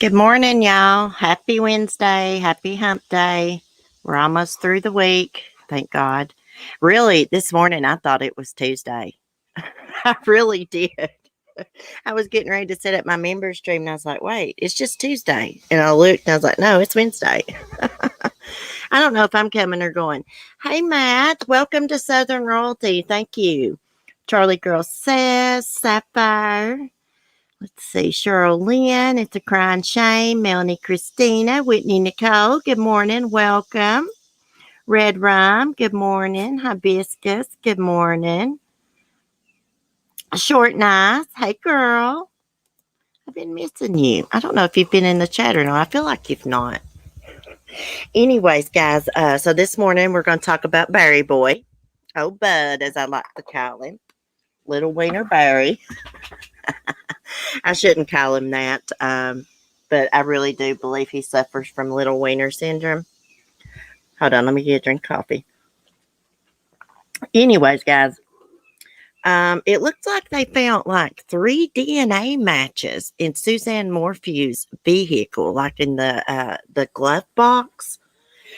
Good morning, y'all. Happy Wednesday. Happy hump day. We're almost through the week. Thank God. Really, this morning I thought it was Tuesday. I really did. I was getting ready to set up my member stream and I was like, wait, it's just Tuesday. And I looked and I was like, no, it's Wednesday. I don't know if I'm coming or going. Hey, Matt, welcome to Southern Royalty. Thank you. Charlie Girl says, Sapphire. Let's see, Cheryl Lynn, It's a Crying Shame, Melanie Christina, Whitney Nicole, good morning, welcome. Red Rhyme, good morning. Hibiscus, good morning. Short Nice, hey girl. I've been missing you. I don't know if you've been in the chat or not. I feel like you've not. Anyways, guys, so this morning we're going to talk about Barry Boy. Oh, Bud, as I like to call him. Little Wiener Barry. I shouldn't call him that, but I really do believe he suffers from little wiener syndrome. Hold on, let me get a drink of coffee. Anyways, guys, it looks like they found like 3 DNA matches in Suzanne Morphew's vehicle, like in the glove box.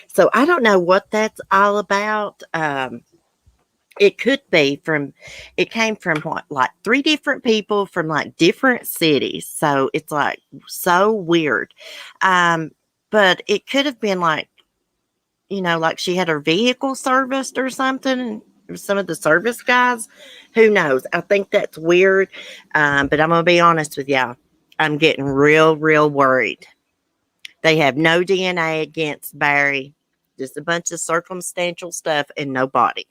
So I don't know what that's all about. It could be it came from what, like 3 different people from like different cities. So it's like so weird. But it could have been like, like she had her vehicle serviced or something. Some of the service guys, who knows? I think that's weird. But I'm going to be honest with y'all. I'm getting real, real worried. They have no DNA against Barry, just a bunch of circumstantial stuff and no body.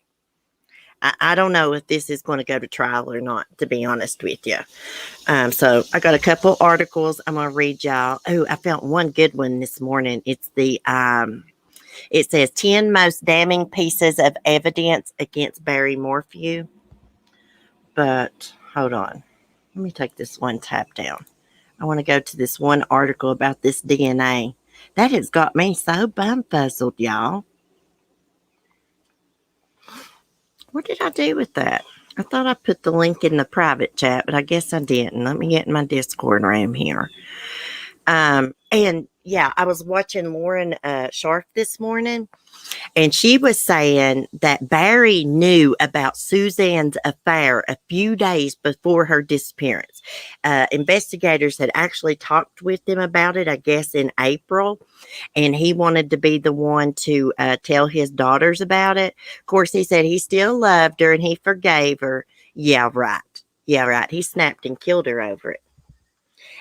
I don't know if this is going to go to trial or not, to be honest with you. So I got a couple articles I'm going to read y'all. Oh, I found one good one this morning. It's it says 10 most damning pieces of evidence against Barry Morphew. But hold on. Let me take this one tab down. I want to go to this one article about this DNA. That has got me so bumfuzzled, y'all. What did I do with that? I thought I put the link in the private chat, but I guess I didn't. Let me get in my Discord room here. And yeah, I was watching Lauren Sharp this morning, and she was saying that Barry knew about Suzanne's affair a few days before her disappearance. Investigators had actually talked with him about it, I guess, in April, and he wanted to be the one to tell his daughters about it. Of course, he said he still loved her and he forgave her. Yeah, right. Yeah, right. He snapped and killed her over it.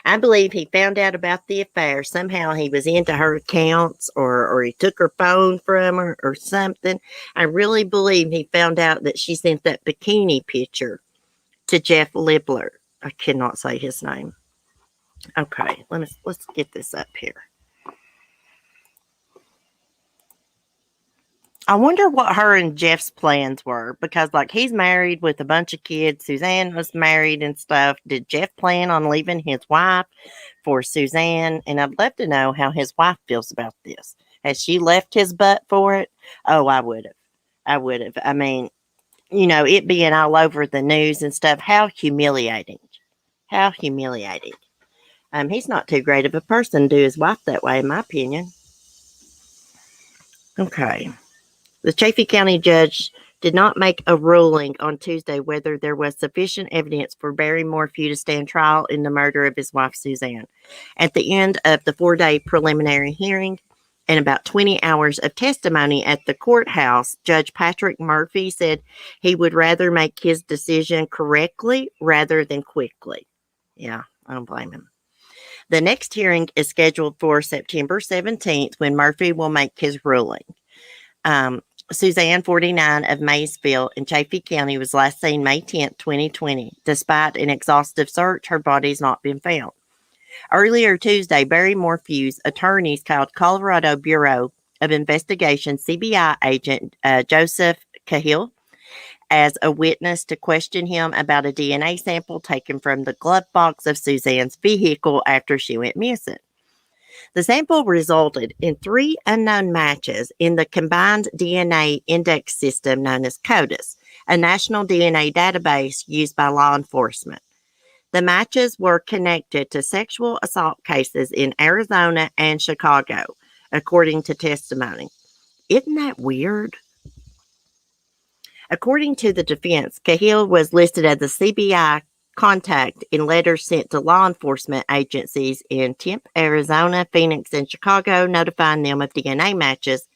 I believe he found out about the affair. Somehow he was into her accounts or he took her phone from her or something. I really believe he found out that she sent that bikini picture to Jeff Libler. I cannot say his name. Okay, let's get this up here. I wonder what her and Jeff's plans were, because like he's married with a bunch of kids. Suzanne was married and stuff. Did Jeff plan on leaving his wife for Suzanne? And I'd love to know how his wife feels about this. Has she left his butt for it? Oh, I would have. I mean, it being all over the news and stuff. How humiliating. How humiliating. He's not too great of a person to do his wife that way, in my opinion. Okay. The Chaffee County judge did not make a ruling on Tuesday whether there was sufficient evidence for Barry Morphew to stand trial in the murder of his wife, Suzanne. At the end of the 4-day preliminary hearing and about 20 hours of testimony at the courthouse, Judge Patrick Murphy said he would rather make his decision correctly rather than quickly. Yeah, I don't blame him. The next hearing is scheduled for September 17th when Murphy will make his ruling. Um, Suzanne, 49, of Maysville in Chaffee County, was last seen May 10th, 2020. Despite an exhaustive search, her body's not been found. Earlier Tuesday, Barry Morphew's attorneys called Colorado Bureau of Investigation CBI agent Joseph Cahill as a witness to question him about a DNA sample taken from the glove box of Suzanne's vehicle after she went missing. The sample resulted in 3 unknown matches in the combined DNA index system known as CODIS, a national DNA database used by law enforcement. The matches were connected to sexual assault cases in Arizona and Chicago, according to testimony. Isn't that weird? According to the defense, Cahill was listed as a CBI contact in letters sent to law enforcement agencies in Tempe, Arizona, Phoenix, and Chicago, notifying them of DNA matches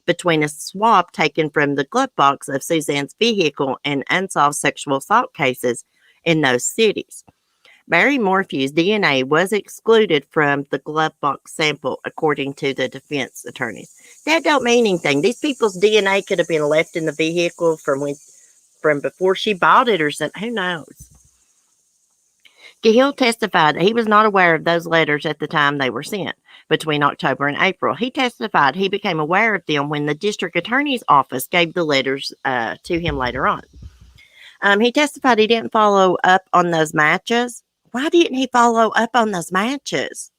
between a swab taken from the glove box of Suzanne's vehicle and unsolved sexual assault cases in those cities. Barry Morphew's DNA was excluded from the glove box sample, according to the defense attorneys. That don't mean anything. These people's DNA could have been left in the vehicle from before she bought it or something. Who knows? Cahill testified that he was not aware of those letters at the time they were sent, between October and April. He testified he became aware of them when the district attorney's office gave the letters to him later on. He testified he didn't follow up on those matches. Why didn't he follow up on those matches?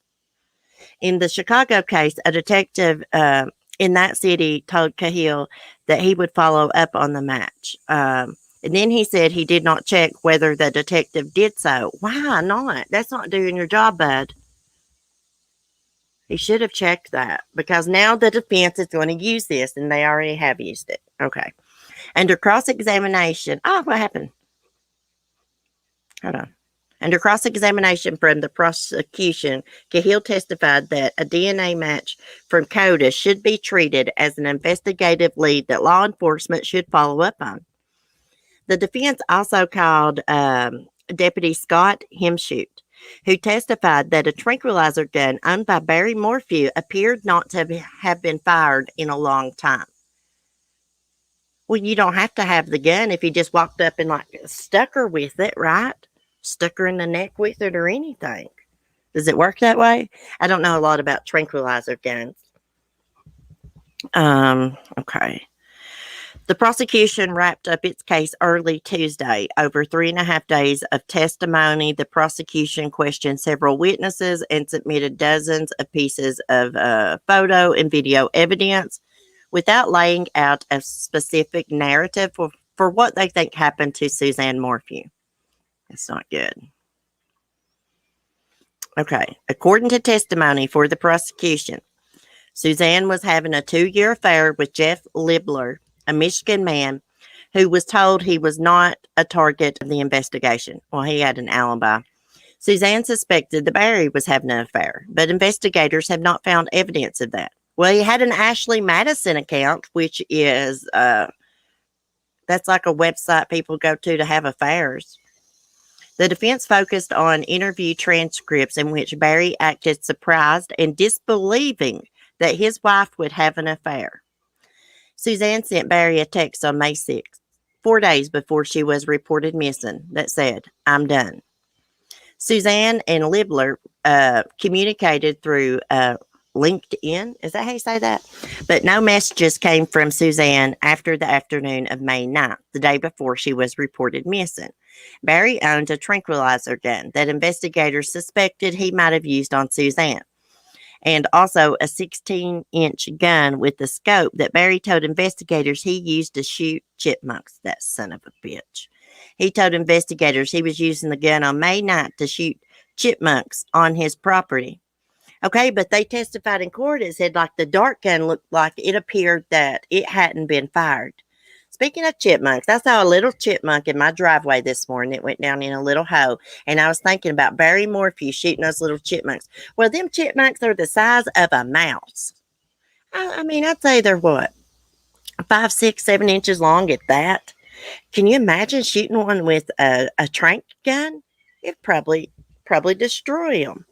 In the Chicago case, a detective in that city told Cahill that he would follow up on the match. And then he said he did not check whether the detective did so. Why not? That's not doing your job, bud. He should have checked that, because now the defense is going to use this, and they already have used it. Okay. Under cross-examination. Oh, what happened? Hold on. Under cross-examination from the prosecution, Cahill testified that a DNA match from CODIS should be treated as an investigative lead that law enforcement should follow up on. The defense also called Deputy Scott Hemshoot, who testified that a tranquilizer gun owned by Barry Morphew appeared not to have been fired in a long time. Well, you don't have to have the gun if you just walked up and stuck her with it, right? Stuck her in the neck with it or anything. Does it work that way? I don't know a lot about tranquilizer guns. Okay. The prosecution wrapped up its case early Tuesday. Over 3.5 days of testimony, the prosecution questioned several witnesses and submitted dozens of pieces of photo and video evidence without laying out a specific narrative for what they think happened to Suzanne Morphew. That's not good. Okay. According to testimony for the prosecution, Suzanne was having a 2-year affair with Jeff Libler, a Michigan man who was told he was not a target of the investigation. Well, he had an alibi. Suzanne suspected that Barry was having an affair, but investigators have not found evidence of that. Well, he had an Ashley Madison account, which is, that's like a website people go to have affairs. The defense focused on interview transcripts in which Barry acted surprised and disbelieving that his wife would have an affair. Suzanne sent Barry a text on May 6th, 4 days before she was reported missing, that said, "I'm done." Suzanne and Libler communicated through LinkedIn. Is that how you say that? But no messages came from Suzanne after the afternoon of May 9th, the day before she was reported missing. Barry owned a tranquilizer gun that investigators suspected he might have used on Suzanne, and also a 16-inch gun with a scope that Barry told investigators he used to shoot chipmunks. That son of a bitch. He told investigators he was using the gun on May 9th to shoot chipmunks on his property. Okay, but they testified in court. It said the dart gun looked like it appeared that it hadn't been fired. Speaking of chipmunks, I saw a little chipmunk in my driveway this morning. It went down in a little hole, and I was thinking about Barry Morphew shooting those little chipmunks. Well, them chipmunks are the size of a mouse. I mean, I'd say they're what, 5, 6, 7 inches long at that. Can you imagine shooting one with a trank gun? It'd probably destroy them.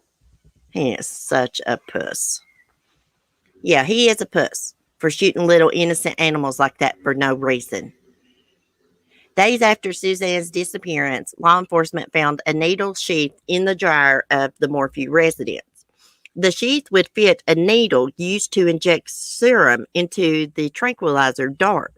He is such a puss. Yeah, he is a puss for shooting little innocent animals like that for no reason. Days after Suzanne's disappearance, law enforcement found a needle sheath in the dryer of the Morphew residence. The sheath would fit a needle used to inject serum into the tranquilizer dart.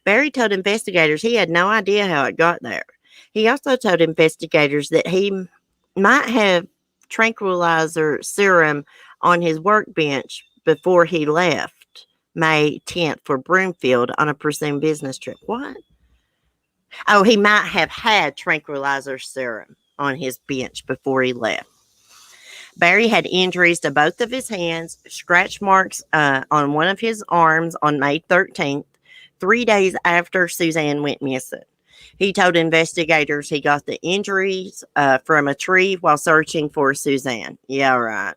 Barry told investigators he had no idea how it got there. He also told investigators that he might have tranquilizer serum on his workbench before he left May 10th for Broomfield on a presumed business trip. What? Oh, he might have had tranquilizer serum on his bench before he left. Barry had injuries to both of his hands, scratch marks on one of his arms on May 13th, 3 days after Suzanne went missing. He told investigators he got the injuries from a tree while searching for Suzanne. Yeah, right.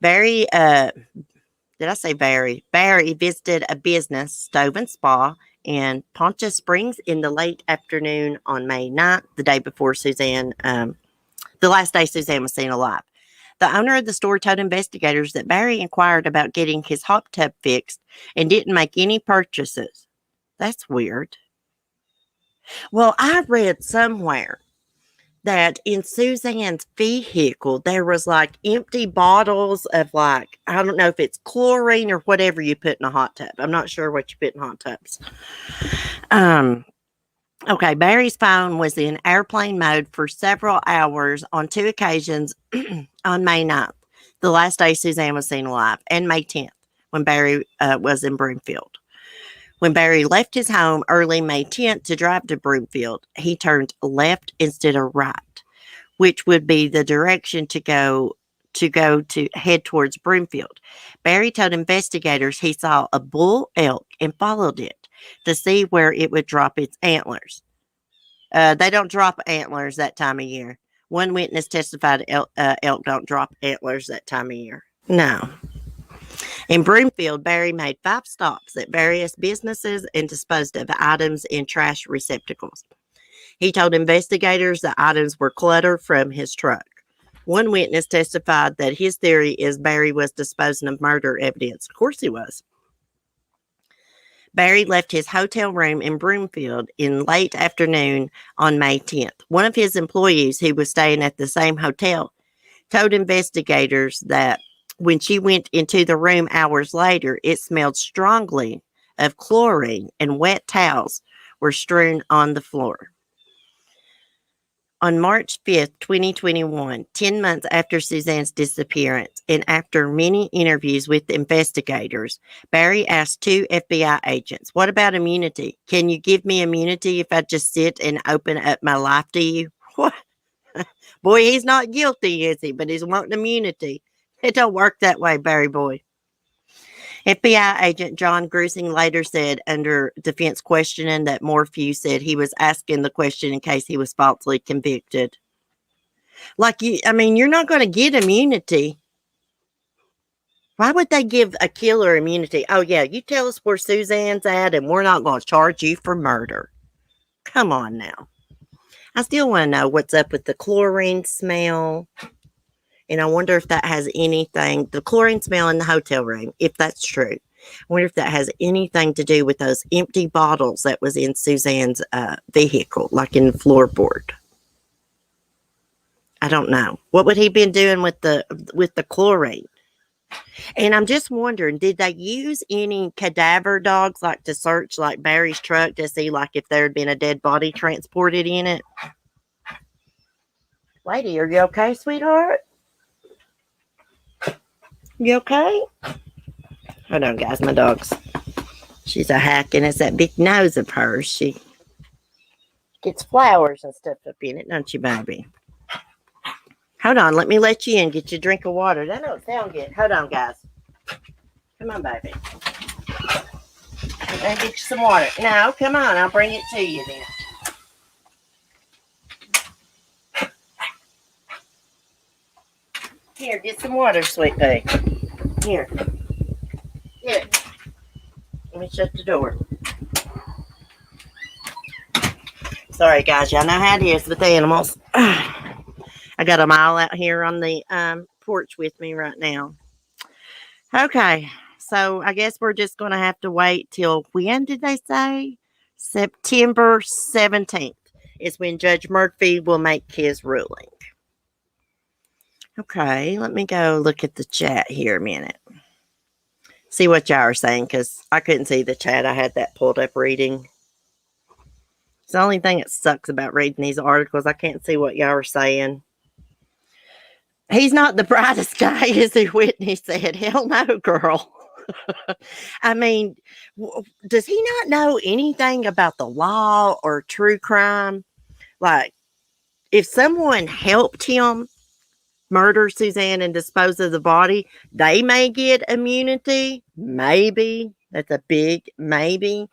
Barry, did I say Barry? Barry visited a business, Stove and Spa, in Poncha Springs in the late afternoon on May 9th, the day before Suzanne, the last day Suzanne was seen alive. The owner of the store told investigators that Barry inquired about getting his hot tub fixed and didn't make any purchases. That's weird. Well, I read somewhere that in Suzanne's vehicle, there was like empty bottles of like, I don't know if it's chlorine or whatever you put in a hot tub. I'm not sure what you put in hot tubs. Okay, Barry's phone was in airplane mode for several hours on 2 occasions on May 9th, the last day Suzanne was seen alive, and May 10th, when Barry was in Broomfield. When Barry left his home early May 10th to drive to Broomfield, he turned left instead of right, which would be the direction to head towards Broomfield. Barry told investigators he saw a bull elk and followed it to see where it would drop its antlers. They don't drop antlers that time of year. One witness testified elk don't drop antlers that time of year. No. In Broomfield, Barry made 5 stops at various businesses and disposed of items in trash receptacles. He told investigators the items were clutter from his truck. One witness testified that his theory is Barry was disposing of murder evidence. Of course he was. Barry left his hotel room in Broomfield in late afternoon on May 10th. One of his employees, who was staying at the same hotel, told investigators that when she went into the room hours later, it smelled strongly of chlorine and wet towels were strewn on the floor. On March 5th, 2021, 10 months after Suzanne's disappearance and after many interviews with investigators, Barry asked 2 FBI agents, "What about immunity? Can you give me immunity if I just sit and open up my life to you?" What? Boy, he's not guilty, is he? But he's wanting immunity. It don't work that way, Barry boy. FBI agent John Grusing later said under defense questioning that Morphew said he was asking the question in case he was falsely convicted. You're not going to get immunity. Why would they give a killer immunity? Oh, yeah, you tell us where Suzanne's at and we're not going to charge you for murder. Come on now. I still want to know what's up with the chlorine smell. And I wonder if that has anything, the chlorine smell in the hotel room, if that's true. I wonder if that has anything to do with those empty bottles that was in Suzanne's vehicle, like in the floorboard. I don't know. What would he been doing with the chlorine? And I'm just wondering, did they use any cadaver dogs like to search like Barry's truck to see like if there had been a dead body transported in it? Lady, are you okay, sweetheart? You okay? Hold on, guys. My dog's, she's a hack, and it's that big nose of hers. She gets flowers and stuff up in it, don't you, baby? Hold on. Let me let you in. Get you a drink of water. That don't sound good. Hold on, guys. Come on, baby. I'm going to get you some water. No, come on. I'll bring it to you then. Here, get some water, sweet pea. Here. Here. Let me shut the door. Sorry, guys. Y'all know how it is with animals. I I got them all out here on the porch with me right now. Okay, so I guess we're just going to have to wait till when did they say? September 17th is when Judge Murphy will make his ruling. Okay, let me go look at the chat here a minute. See what y'all are saying because I couldn't see the chat. I had that pulled up reading. It's the only thing that sucks about reading these articles. I can't see what y'all are saying. He's not the brightest guy, is he? Whitney said. Hell no, girl. I mean, does he not know anything about the law or true crime? Like, if someone helped him murder Suzanne and dispose of the body, they may get immunity. Maybe. That's a big maybe.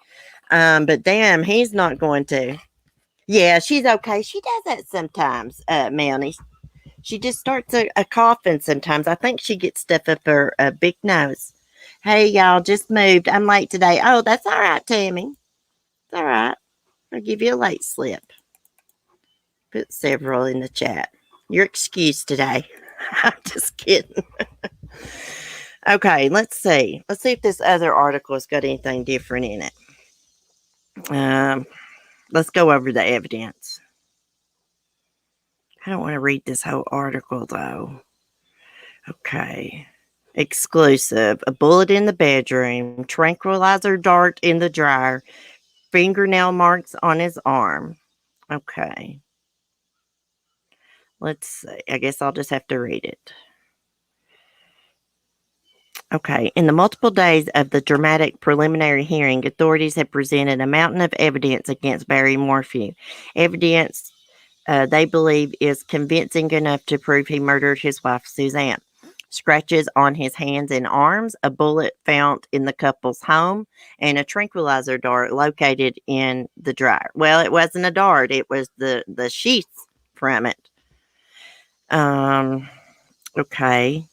But damn, he's not going to. Yeah, she's okay. She does that sometimes, Melanie. She just starts a coughing sometimes. I think she gets stuff up her big nose. Hey, y'all, just moved. I'm late today. Oh, that's all right, Tammy. It's all right. I'll give you a late slip. Put several in the chat. You're excused today. I'm just kidding. Okay, let's see. Let's see if this other article has got anything different in it. Let's go over the evidence. I don't want to read this whole article, though. Okay. Exclusive. A bullet in the bedroom. Tranquilizer dart in the dryer. Fingernail marks on his arm. Okay. Let's see. I guess I'll just have to read it. Okay. In the multiple days of the dramatic preliminary hearing, authorities have presented a mountain of evidence against Barry Morphew. Evidence they believe is convincing enough to prove he murdered his wife, Suzanne. Scratches on his hands and arms, a bullet found in the couple's home, and a tranquilizer dart located in the dryer. Well, it wasn't a dart; it was the sheaths from it. Okay.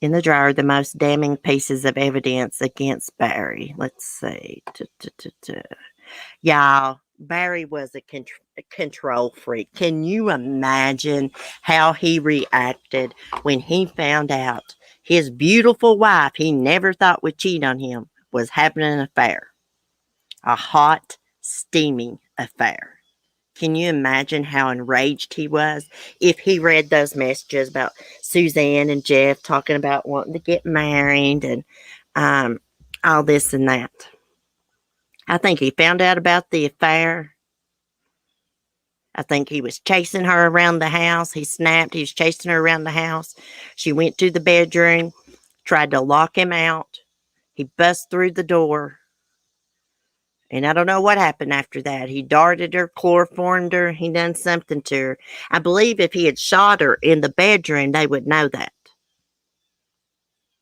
In the dryer, the most damning pieces of evidence against Barry. Let's see. Y'all, Barry was a control freak. Can you imagine how he reacted when he found out his beautiful wife he never thought would cheat on him was having an affair? A hot, steaming affair. Can you imagine how enraged he was if he read those messages about Suzanne and Jeff talking about wanting to get married and all this and that? I think he found out about the affair. I think he was chasing her around the house. He snapped. He was chasing her around the house. She went to the bedroom, tried to lock him out. He bust through the door. And I don't know what happened after that. He darted her, chloroformed her. He done something to her. I believe if he had shot her in the bedroom, they would know that.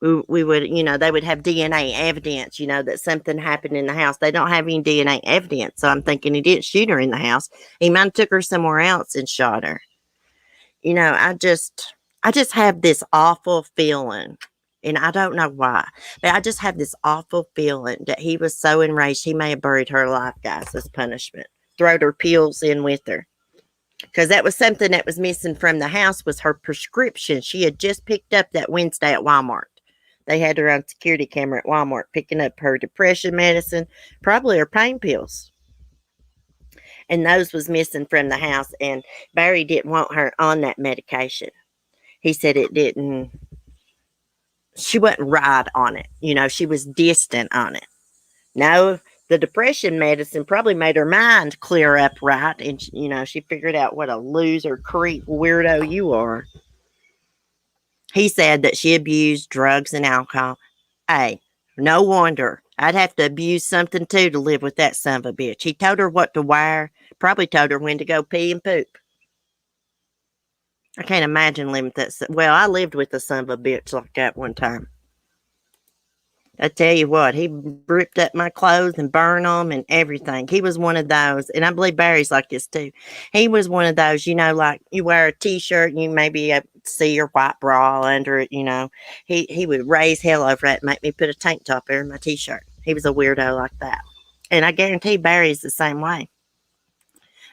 We would, they would have DNA evidence, that something happened in the house. They don't have any DNA evidence. So I'm thinking he didn't shoot her in the house. He might have took her somewhere else and shot her. I just have this awful feeling. And I don't know why, but I just have this awful feeling that he was so enraged he may have buried her alive, guys, as punishment. Throwed her pills in with her. Because that was something that was missing from the house was her prescription. She had just picked up that Wednesday at Walmart. They had her on security camera at Walmart picking up her depression medicine, probably her pain pills. And those was missing from the house. And Barry didn't want her on that medication. He said it didn't. She wasn't right on it. She was distant on it. No, the depression medicine probably made her mind clear up right. And, she figured out what a loser, creep, weirdo you are. He said that she abused drugs and alcohol. Hey, no wonder. I'd have to abuse something, too, to live with that son of a bitch. He told her what to wear. Probably told her when to go pee and poop. I can't imagine living with that. Well, I lived with a son of a bitch like that one time. I tell you what, he ripped up my clothes and burned them and everything. He was one of those, and I believe Barry's like this too. He was one of those, like you wear a t-shirt and you maybe see your white bra under it, He would raise hell over that and make me put a tank top over my t-shirt. He was a weirdo like that. And I guarantee Barry's the same way.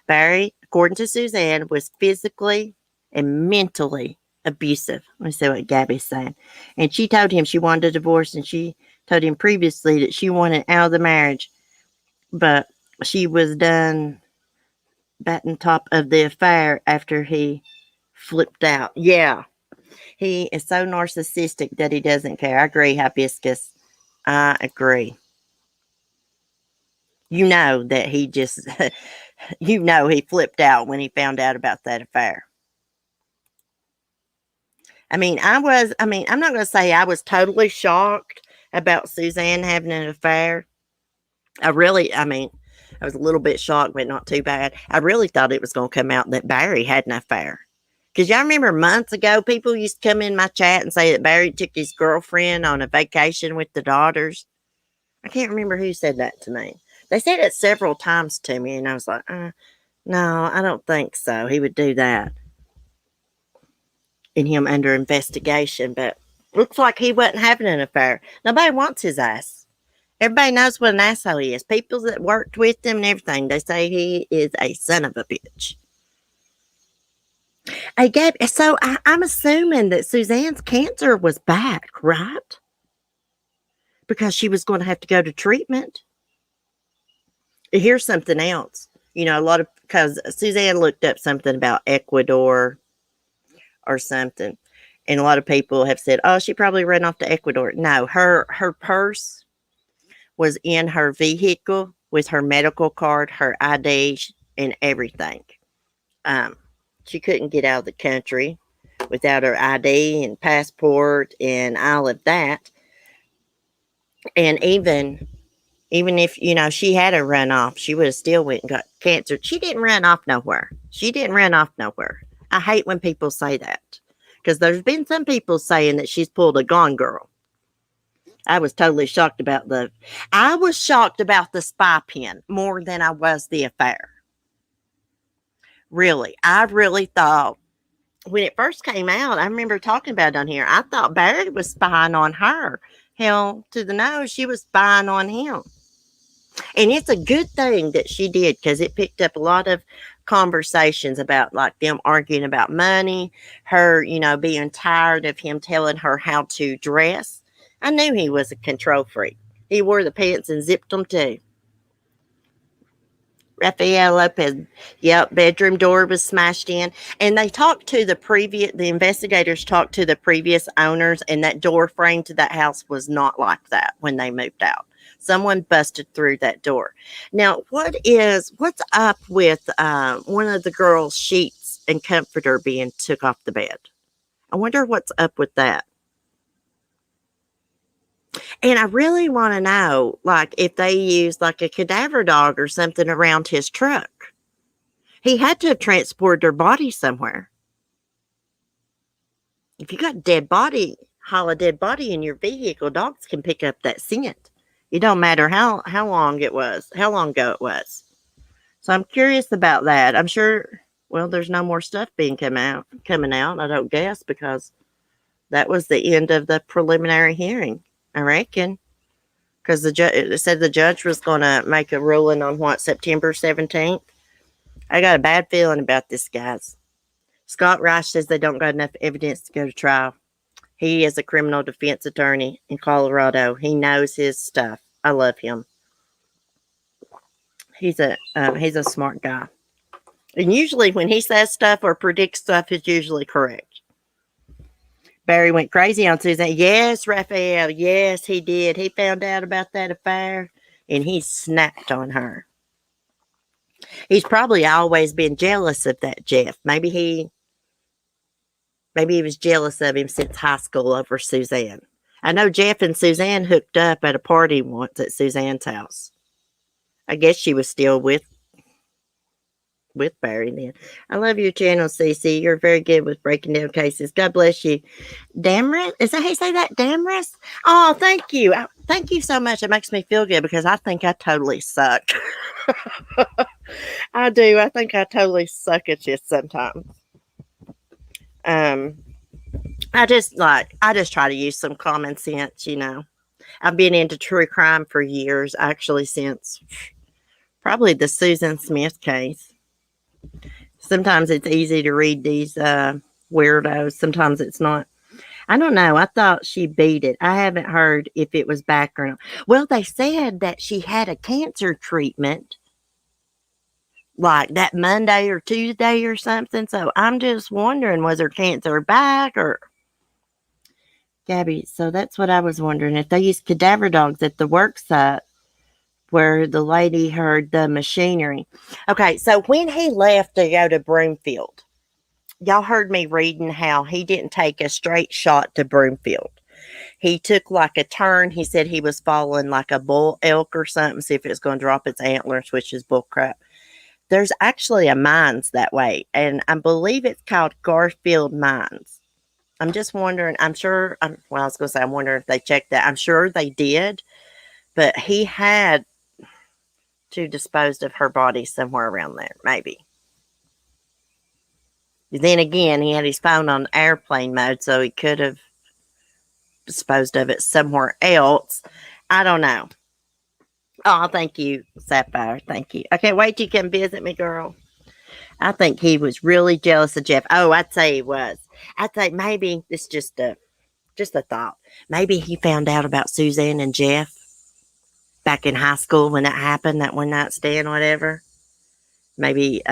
Barry, according to Suzanne, was physically and mentally abusive. Let me see what Gabby's saying. And she told him she wanted a divorce, and she told him previously that she wanted out of the marriage, but she was done batting top of the affair after he flipped out. Yeah, he is so narcissistic that he doesn't care. I agree, Hibiscus. I agree. You know that he just, he flipped out when he found out about that affair. I'm not going to say I was totally shocked about Suzanne having an affair. I was a little bit shocked, but not too bad. I really thought it was going to come out that Barry had an affair. Because y'all remember months ago, people used to come in my chat and say that Barry took his girlfriend on a vacation with the daughters. I can't remember who said that to me. They said it several times to me, and I was like, no, I don't think so. He would do that. And him under investigation, but looks like he wasn't having an affair. Nobody wants his ass. Everybody knows what an asshole he is. People that worked with him and everything, they say he is a son of a bitch. Hey, Gab, so I'm assuming that Suzanne's cancer was back, right? Because she was going to have to go to treatment. Here's something else. Because Suzanne looked up something about Ecuador or something. And a lot of people have said, oh, she probably ran off to Ecuador. No, her purse was in her vehicle with her medical card, her ID, and everything. She couldn't get out of the country without her ID and passport and all of that. And even if, she had a run off, she would have still went and got cancer. She didn't run off nowhere. I hate when people say that, because there's been some people saying that she's pulled a Gone Girl. I was totally shocked about the spy pen more than I was the affair. Really. I really thought when it first came out, I remember talking about it on here. I thought Barry was spying on her. Hell to the no, she was spying on him. And it's a good thing that she did, because it picked up a lot of conversations about like them arguing about money, her, being tired of him telling her how to dress. I knew he was a control freak. He wore the pants and zipped them too. Rafael Lopez. Yep, bedroom door was smashed in. And they the investigators talked to the previous owners, and that door frame to that house was not like that when they moved out. Someone busted through that door. Now, what's up with one of the girls' sheets and comforter being took off the bed? I wonder what's up with that. And I really want to know, like, if they used like a cadaver dog or something around his truck. He had to have transported her body somewhere. If you got a dead body in your vehicle, dogs can pick up that scent. It don't matter how long ago it was. So I'm curious about that. I'm sure, well, there's no more stuff coming out, I don't guess, because that was the end of the preliminary hearing, I reckon. Because it said the judge was going to make a ruling on September 17th. I got a bad feeling about this, guys. Scott Reich says they don't got enough evidence to go to trial. He is a criminal defense attorney in Colorado. He knows his stuff. I love him. He's a smart guy. And usually when he says stuff or predicts stuff, it's usually correct. Barry went crazy on Suzanne. Yes, Raphael. Yes, he did. He found out about that affair, and he snapped on her. He's probably always been jealous of that Jeff. Maybe he was jealous of him since high school over Suzanne. I know Jeff and Suzanne hooked up at a party once at Suzanne's house. I guess she was still with Barry then. I love your channel, Cece. You're very good with breaking down cases. God bless you. Damaris? Is that how you say that? Damaris? Oh, thank you. Thank you so much. It makes me feel good, because I think I totally suck. I do. I think I totally suck at this sometimes. I just try to use some common sense, I've been into true crime for years, actually, since probably the Susan Smith case. Sometimes it's easy to read these weirdos. Sometimes it's not. I don't know. I thought she beat it. I haven't heard if it was back or not. Well, they said that she had a cancer treatment like that Monday or Tuesday or something. So I'm just wondering, was her cancer back or Gabby? So that's what I was wondering. If they used cadaver dogs at the work site where the lady heard the machinery. Okay, so when he left to go to Broomfield, y'all heard me reading how he didn't take a straight shot to Broomfield. He took like a turn. He said he was following like a bull elk or something, see if it was going to drop its antlers, which is bull crap. There's actually a mines that way, and I believe it's called Garfield Mines. I'm just wondering. I'm sure. Well, I was going to say I'm wondering if they checked that. I'm sure they did, but he had to dispose of her body somewhere around there, maybe. Then again, he had his phone on airplane mode, so he could have disposed of it somewhere else. I don't know. Oh, thank you, Sapphire. Thank you. I can't wait till you come visit me, girl. I think he was really jealous of Jeff. Oh, I'd say he was. I'd say maybe it's just a thought. Maybe he found out about Suzanne and Jeff back in high school when that happened, that one night stand, whatever. Maybe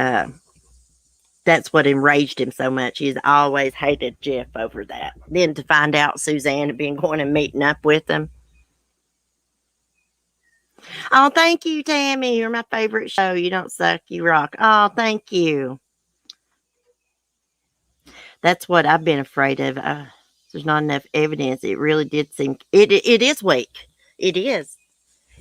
that's what enraged him so much. He's always hated Jeff over that. Then to find out Suzanne had been going and meeting up with him. Oh, thank you, Tammy. You're my favorite show. You don't suck, you rock. Oh, thank you. That's what I've been afraid of. There's not enough evidence. It really did seem it is weak. It is.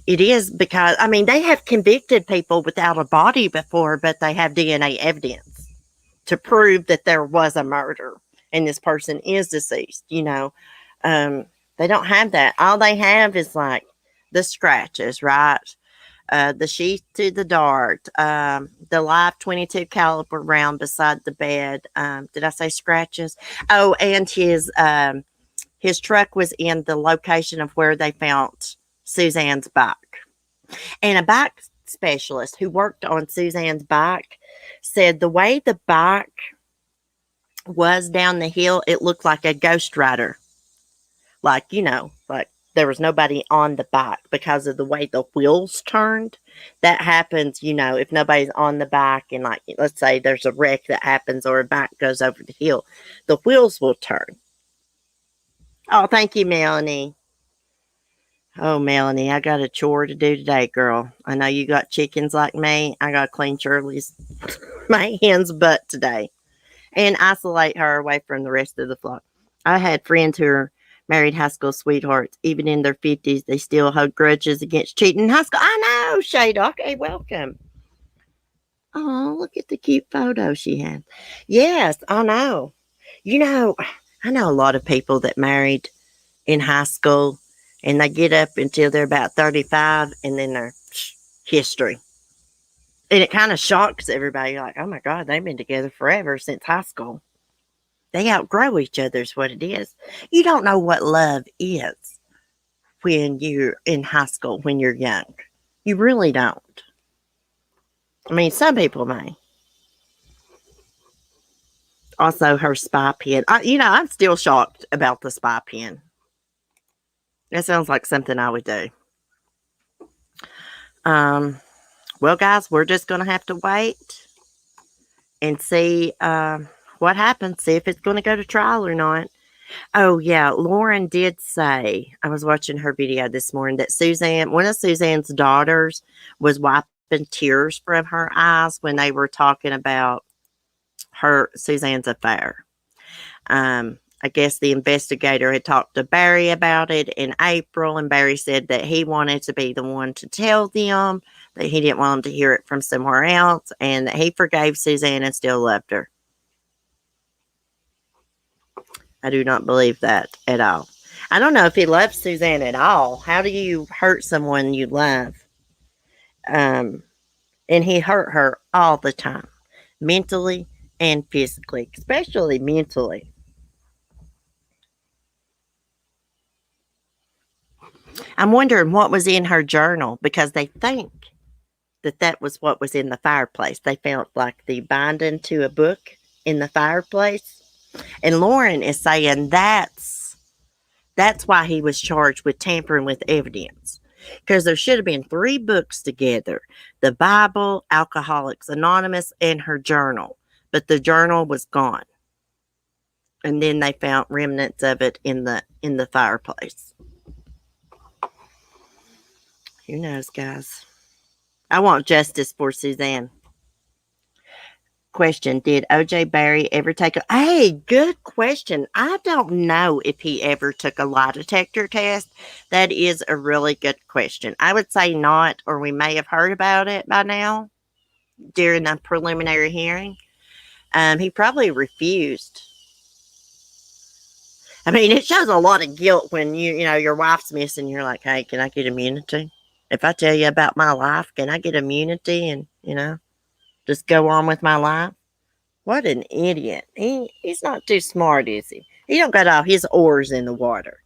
It is because I mean they have convicted people without a body before, but they have DNA evidence to prove that there was a murder and this person is deceased. Um, they don't have that. All they have is like the scratches, right? The sheath to the dart, the live 22 caliber round beside the bed. Did I say scratches? Oh, and his truck was in the location of where they found Suzanne's bike. And a bike specialist who worked on Suzanne's bike said the way the bike was down the hill, it looked like a ghost rider. Like there was nobody on the bike because of the way the wheels turned. That happens, if nobody's on the bike and like let's say there's a wreck that happens or a bike goes over the hill, the wheels will turn. Oh, thank you, Melanie. Oh, Melanie, I got a chore to do today, girl. I know you got chickens like me. I got to clean Shirley's, my hen's butt today and isolate her away from the rest of the flock. I had friends who are married high school sweethearts. Even in their 50s, they still hold grudges against cheating in high school. I know, Shade. Okay, welcome. Oh, look at the cute photo she had. Yes, I know. You know, I know a lot of people that married in high school and they get up until they're about 35 and then they're history. And it kind of shocks everybody like, oh my God, they've been together forever since high school. They outgrow each other, is what it is. You don't know what love is when you're in high school, when you're young. You really don't. I mean, some people may. Also, her spy pen. I'm still shocked about the spy pen. That sounds like something I would do. Um, well, guys, we're just going to have to wait and see what happens, see if it's going to go to trial or not. Oh, yeah, Lauren did say, I was watching her video this morning, that one of Suzanne's daughters was wiping tears from her eyes when they were talking about Suzanne's affair. I guess the investigator had talked to Barry about it in April, and Barry said that he wanted to be the one to tell them, that he didn't want them to hear it from somewhere else, and that he forgave Suzanne and still loved her. I do not believe that at all. I don't know if he loves Suzanne at all. How do you hurt someone you love? And he hurt her all the time, mentally and physically, especially mentally. I'm wondering what was in her journal because they think that was what was in the fireplace. They found like the binding to a book in the fireplace. And Lauren is saying that's why he was charged with tampering with evidence. Because there should have been 3 books together: the Bible, Alcoholics Anonymous, and her journal. But the journal was gone. And then they found remnants of it in the fireplace. Who knows, guys? I want justice for Suzanne. Question: did OJ Barry ever take a... Hey, good question. I don't know if he ever took a lie detector test. That is a really good question. I would say not, or we may have heard about it by now during the preliminary hearing. He probably refused. I mean, it shows a lot of guilt when you know your wife's missing. You're like, hey, can I get immunity? If I tell you about my life, can I get immunity and just go on with my life? What an idiot. He's not too smart, is he? He don't got all his oars in the water.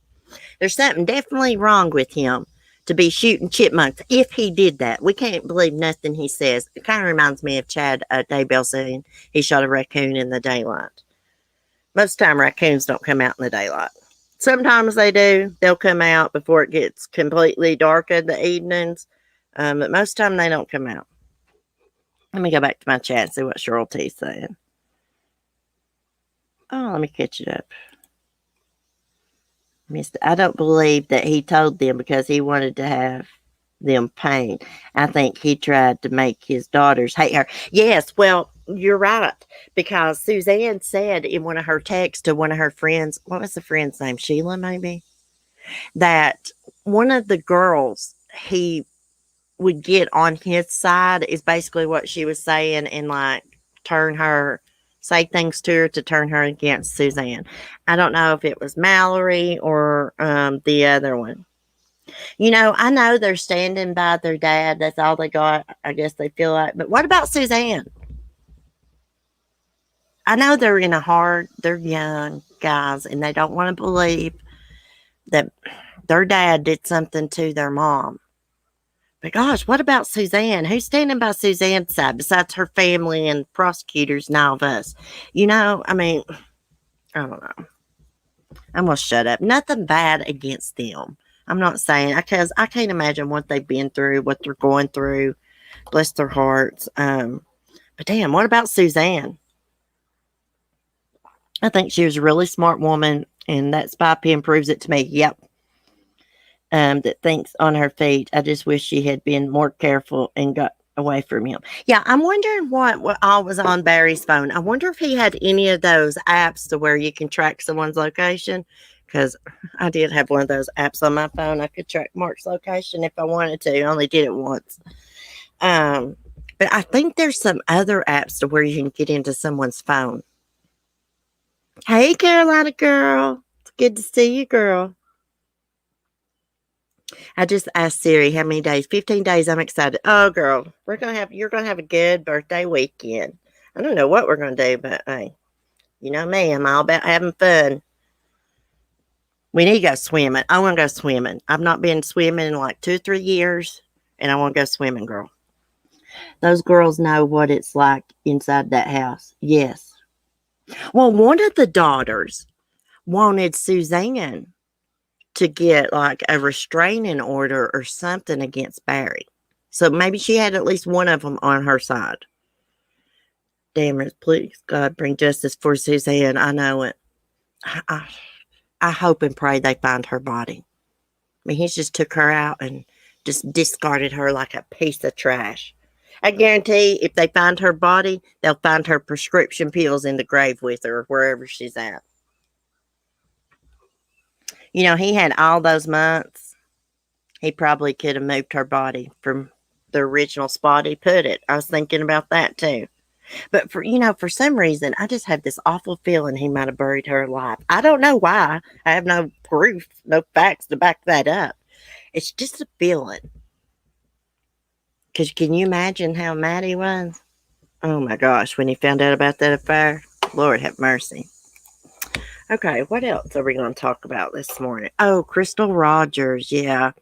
There's something definitely wrong with him to be shooting chipmunks if he did that. We can't believe nothing he says. It kind of reminds me of Chad Daybell saying he shot a raccoon in the daylight. Most of the time, raccoons don't come out in the daylight. Sometimes they do. They'll come out before it gets completely dark in the evenings. But most of the time, they don't come out. Let me go back to my chat and see what Cheryl T's saying. Oh, let me catch it up. I don't believe that he told them because he wanted to have them pain. I think he tried to make his daughters hate her. Yes, well, you're right. Because Suzanne said in one of her texts to one of her friends, what was the friend's name? Sheila, maybe? That one of the girls he would get on his side is basically what she was saying, and like say things to her to turn her against Suzanne. I don't know if it was Mallory or the other one. I know they're standing by their dad. That's all they got. I guess they feel like. But what about Suzanne? I know they're they're young guys, and they don't want to believe that their dad did something to their mom. But gosh, what about Suzanne? Who's standing by Suzanne's side besides her family and prosecutors and all of us? I mean, I don't know. I'm going to shut up. Nothing bad against them. I'm not saying, because I can't imagine what they've been through, what they're going through. Bless their hearts. But damn, what about Suzanne? I think she was a really smart woman, and that spy pen proves it to me. Yep. That thinks on her feet. I just wish she had been more careful and got away from him. Yeah, I'm wondering what all was on Barry's phone. I wonder if he had any of those apps to where you can track someone's location. Because I did have one of those apps on my phone. I could track Mark's location if I wanted to. I only did it once. But I think there's some other apps to where you can get into someone's phone. Hey, Carolina girl. It's good to see you, girl. I just asked Siri how many days. 15 days. I'm excited. Oh, girl, you're gonna have a good birthday weekend. I don't know what we're gonna do, but hey, you know me. I'm all about having fun. We need to go swimming. I want to go swimming. I've not been swimming in like 2 or 3 years, and I want to go swimming, girl. Those girls know what it's like inside that house. Yes. Well, one of the daughters wanted Suzanne to get like a restraining order or something against Barry. So maybe she had at least one of them on her side. Damn it, please, God, bring justice for Suzanne. I know it. I hope and pray they find her body. I mean, he just took her out and just discarded her like a piece of trash. I guarantee if they find her body, they'll find her prescription pills in the grave with her, wherever she's at. He had all those months. He probably could have moved her body from the original spot he put it. I was thinking about that too. But for some reason, I just have this awful feeling he might have buried her alive. I don't know why. I have no proof, no facts to back that up. It's just a feeling. Because can you imagine how mad he was? Oh my gosh, when he found out about that affair. Lord have mercy. Okay, what else are we going to talk about this morning? Oh, Crystal Rogers, yeah.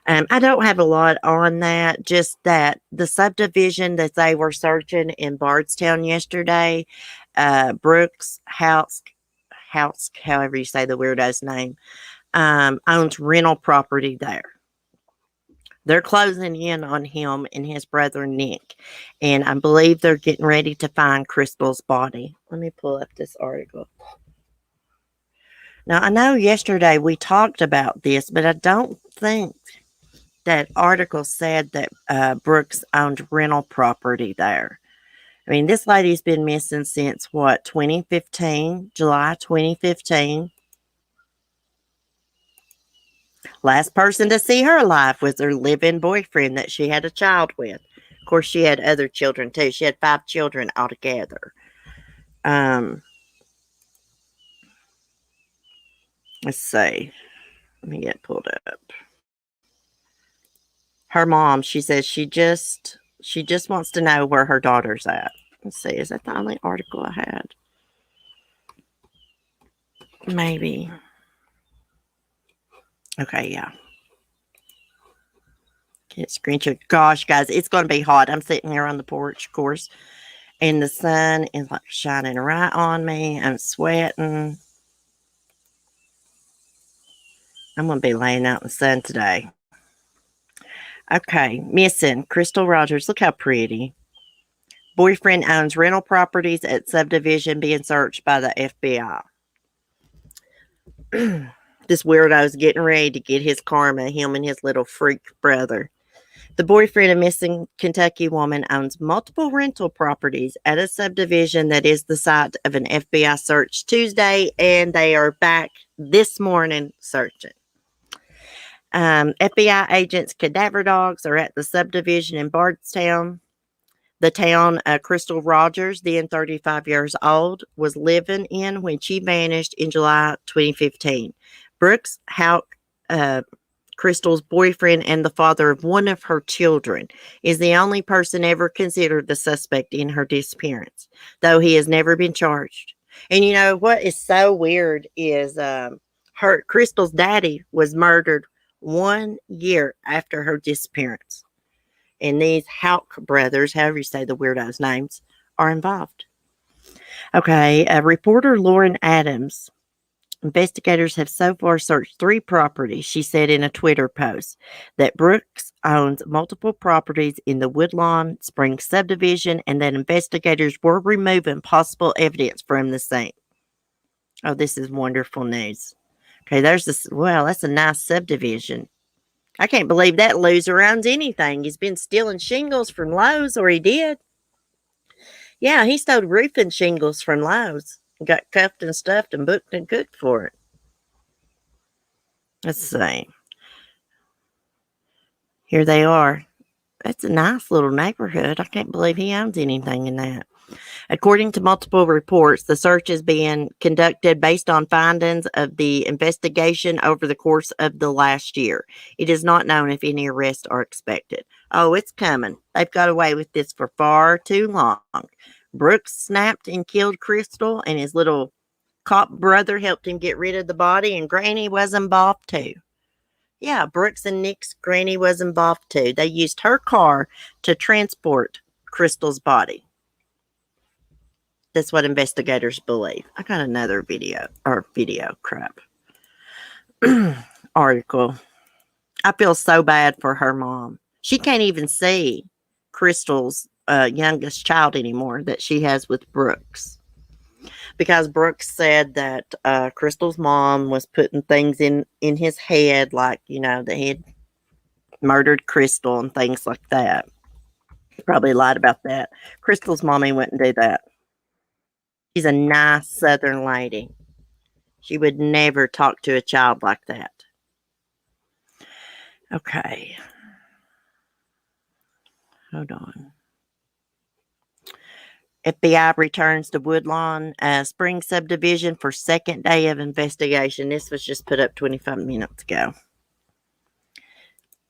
I don't have a lot on that, just that the subdivision that they were searching in Bardstown yesterday, Brooks House, however you say the weirdo's name, owns rental property there. They're closing in on him and his brother Nick, and I believe they're getting ready to find Crystal's body. Let me pull up this article. Now, I know yesterday we talked about this, but I don't think that article said that Brooks owned rental property there. I mean, this lady's been missing since what, 2015, July 2015. Last person to see her alive was her live-in boyfriend that she had a child with. Of course, she had other children too. She had 5 children altogether. Um, let's see. Let me get pulled up. Her mom, she says she just wants to know where her daughter's at. Let's see. Is that the only article I had? Maybe. Okay, yeah. Get screenshot. Gosh, guys, it's going to be hot. I'm sitting here on the porch, of course, and the sun is like shining right on me. I'm sweating. I'm going to be laying out in the sun today. Okay, missing Crystal Rogers. Look how pretty. Boyfriend owns rental properties at subdivision being searched by the FBI. This weirdo's getting ready to get his karma, him and his little freak brother. The boyfriend of missing Kentucky woman owns multiple rental properties at a subdivision that is the site of an FBI search Tuesday, and they are back this morning searching. FBI agents' cadaver dogs are at the subdivision in Bardstown. The town Crystal Rogers, then 35 years old, was living in when she vanished in July 2015. Brooks Houck, Crystal's boyfriend and the father of one of her children, is the only person ever considered the suspect in her disappearance, though he has never been charged. And you know what is so weird is her Crystal's daddy was murdered 1 year after her disappearance. And these Houck brothers, however you say the weirdos' names, are involved. Okay, reporter Lauren Adams. Investigators have so far searched 3 properties, she said in a Twitter post, that Brooks owns multiple properties in the Woodlawn Springs subdivision and that investigators were removing possible evidence from the scene. Oh, this is wonderful news. Okay, there's this. Well, that's a nice subdivision. I can't believe that loser owns anything. He's been stealing shingles from Lowe's, or he did. Yeah, he stole roofing shingles from Lowe's. Got cuffed and stuffed and booked and cooked for it. Let's see. Here they are. That's a nice little neighborhood. I can't believe he owns anything in that. According to multiple reports, the search is being conducted based on findings of the investigation over the course of the last year. It is not known if any arrests are expected. Oh, it's coming. They've got away with this for far too long. Brooks snapped and killed Crystal, and his little cop brother helped him get rid of the body, and Granny was involved too. Yeah, Brooks and Nick's Granny was involved too. They used her car to transport Crystal's body. That's what investigators believe. I got another video crap article. I feel so bad for her mom. She can't even see Crystal's youngest child anymore that she has with Brooks, because Brooks said that Crystal's mom was putting things in his head, like, that he had murdered Crystal and things like that. Probably lied about that. Crystal's mommy wouldn't do that. She's a nice Southern lady. She would never talk to a child like that. Okay. Hold on. FBI returns to Woodlawn Spring subdivision for second day of investigation. This was just put up 25 minutes ago.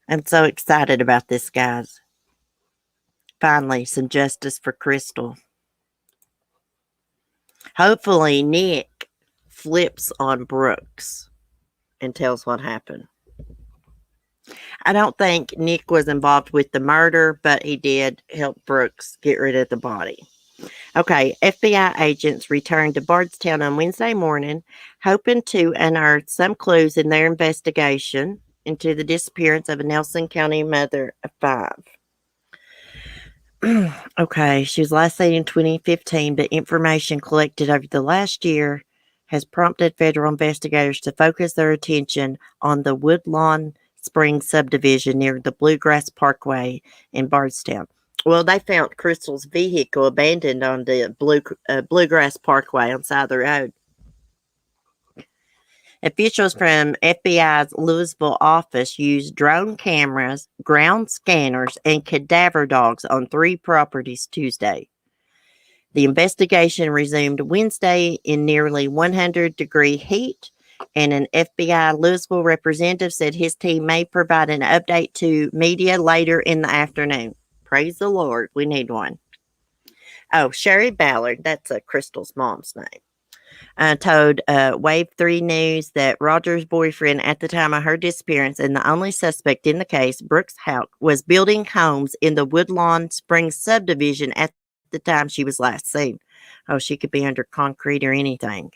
I'm so excited about this, guys. Finally, some justice for Crystal. Hopefully, Nick flips on Brooks and tells what happened. I don't think Nick was involved with the murder, but he did help Brooks get rid of the body. Okay, FBI agents returned to Bardstown on Wednesday morning, hoping to unearth some clues in their investigation into the disappearance of a Nelson County mother of five. Okay, she was last seen in 2015, but information collected over the last year has prompted federal investigators to focus their attention on the Woodlawn Springs subdivision near the Bluegrass Parkway in Bardstown. Well, they found Crystal's vehicle abandoned on the Bluegrass Parkway on the side of the road. Officials from FBI's Louisville office used drone cameras, ground scanners, and cadaver dogs on 3 properties Tuesday. The investigation resumed Wednesday in nearly 100-degree heat, and an FBI Louisville representative said his team may provide an update to media later in the afternoon. Praise the Lord, we need one. Oh, Sherry Ballard, that's Crystal's mom's name, told Wave 3 News that Roger's boyfriend at the time of her disappearance and the only suspect in the case, Brooks Houck, was building homes in the Woodlawn Springs subdivision at the time she was last seen. Oh, she could be under concrete or anything.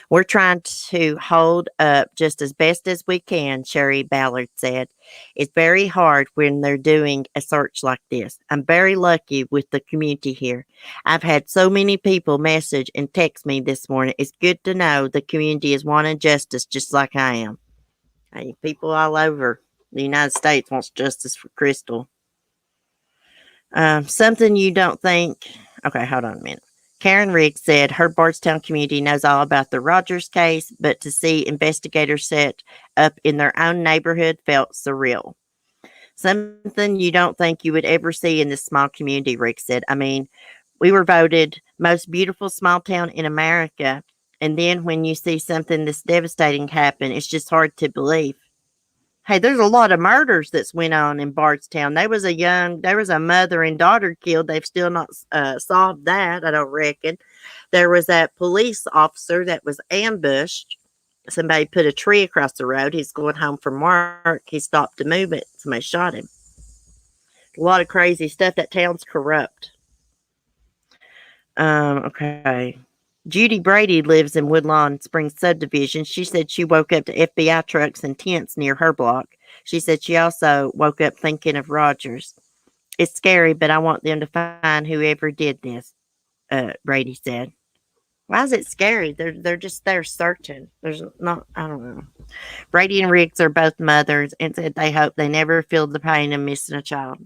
We're trying to hold up just as best as we can, Sherry Ballard said. It's very hard when they're doing a search like this. I'm very lucky with the community here. I've had so many people message and text me this morning. It's good to know the community is wanting justice just like I am. Hey, people all over the United States wants justice for Crystal. Something you don't think. Okay, hold on a minute. Karen Riggs said her Bardstown community knows all about the Rogers case, but to see investigators set up in their own neighborhood felt surreal. Something you don't think you would ever see in this small community, Riggs said. I mean, we were voted most beautiful small town in America, and then when you see something this devastating happen, it's just hard to believe. Hey, there's a lot of murders that's went on in Bardstown. There was a mother and daughter killed. They've still not solved that, I don't reckon. There was that police officer that was ambushed. Somebody put a tree across the road. He's going home from work. He stopped to move it. Somebody shot him. A lot of crazy stuff. That town's corrupt. Okay. Judy Brady lives in Woodlawn Springs subdivision. She said she woke up to FBI trucks and tents near her block. She said she also woke up thinking of Rogers. It's scary, but I want them to find whoever did this, Brady said. Why is it scary? They're just there searching. There's not, I don't know. Brady and Riggs are both mothers and said they hope they never feel the pain of missing a child.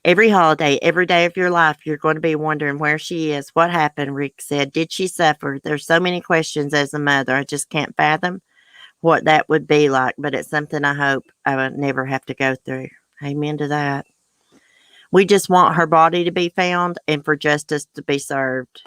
Every holiday, every day of your life, you're going to be wondering where she is. What happened, Rick said. Did she suffer? There's so many questions as a mother. I just can't fathom what that would be like, but it's something I hope I would never have to go through. Amen to that. We just want her body to be found and for justice to be served.